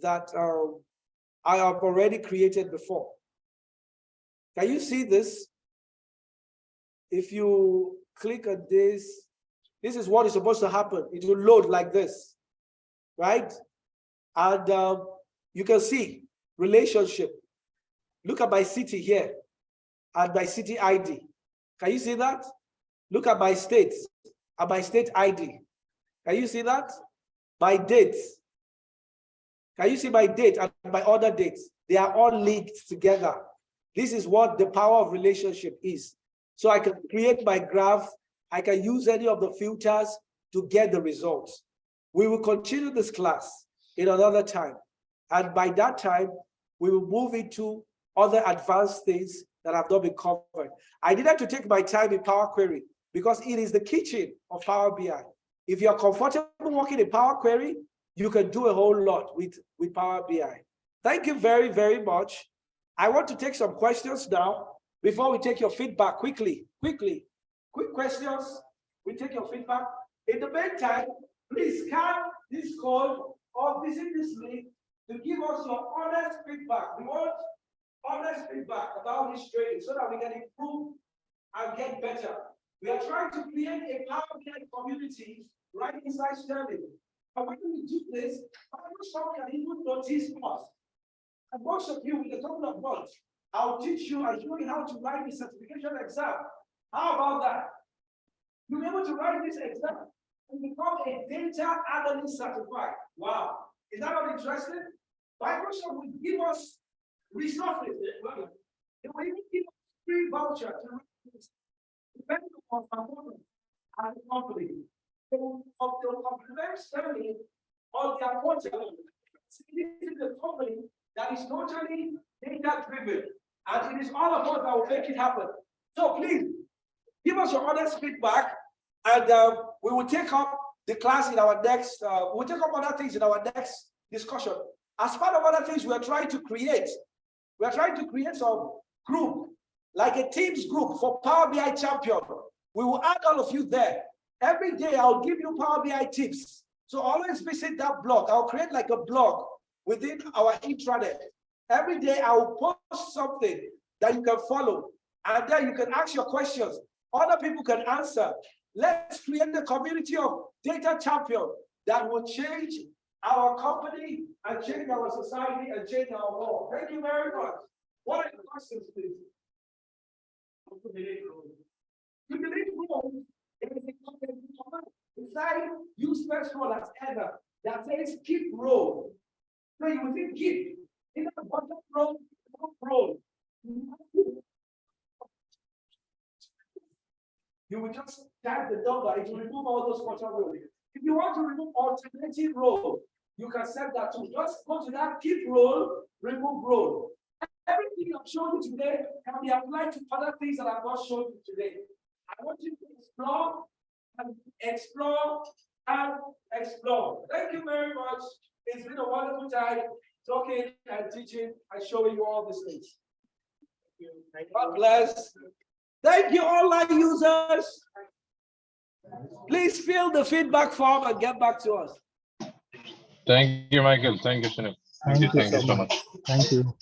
that I have already created before. Can you see this? If you click on this, this is what is supposed to happen. It will load like this, right? And you can see relationship. Look at my city here and my city ID. Can you see that? Look at my states and my state ID. Can you see that? My dates. Can you see my date and my other dates? They are all linked together. This is what the power of relationship is. So I can create my graph. I can use any of the filters to get the results. We will continue this class in another time. And by that time, we will move into other advanced things that have not been covered. I needed to take my time in Power Query because it is the kitchen of Power BI. If you're comfortable working in Power Query, you can do a whole lot with Power BI. Thank you very, very much. I want to take some questions now before we take your feedback quickly. Quick questions. We take your feedback. In the meantime, please scan this code or visit this link to give us your honest feedback. We want honest feedback about this training so that we can improve and get better. We are trying to create a Power BI community right inside Sterling. And when we do this, Microsoft can even notice us. And most of you, in a couple of months, I'll teach you and show you how to write the certification exam. How about that? You'll be able to write this exam and become a data analyst certified. Wow. Is that not interesting? Microsoft will give us resources. They will even give us free voucher to write this, depending on performance and the company. They will complement Sterling on their portal. This is a company that is totally data driven, and it is all of us that will make it happen. So please give us your honest feedback, and we will take up the class in our next. We'll take up other things in our next discussion. As part of other things, we are trying to create some group, like a Teams group for Power BI champion. We will add all of you there. Every day, I'll give you Power BI tips. So always visit that blog. I'll create like a blog within our intranet. Every day I will post something that you can follow, and then you can ask your questions. Other people can answer. Let's create a community of data champions that will change our company and change our society and change our world. Thank you very much. What are the questions, please? You delete roles. Inside, use first role as ever. That says keep role. So you will think keep. In the bottom row, role. You will just type the number, it will remove all those bottom rows. If you want to remove alternative role, you can set that to just go to that keep role, remove role. Everything I've shown you today can be applied to other things that I've not shown you today. I want you to explore and explore and explore. Thank you very much. It's been a wonderful time talking and teaching and showing you all these things. God bless. Thank you, online users. Please fill the feedback form and get back to us. Thank you, Michael. Thank you, Sunil. Thank you Thank you so so much. much. Thank you.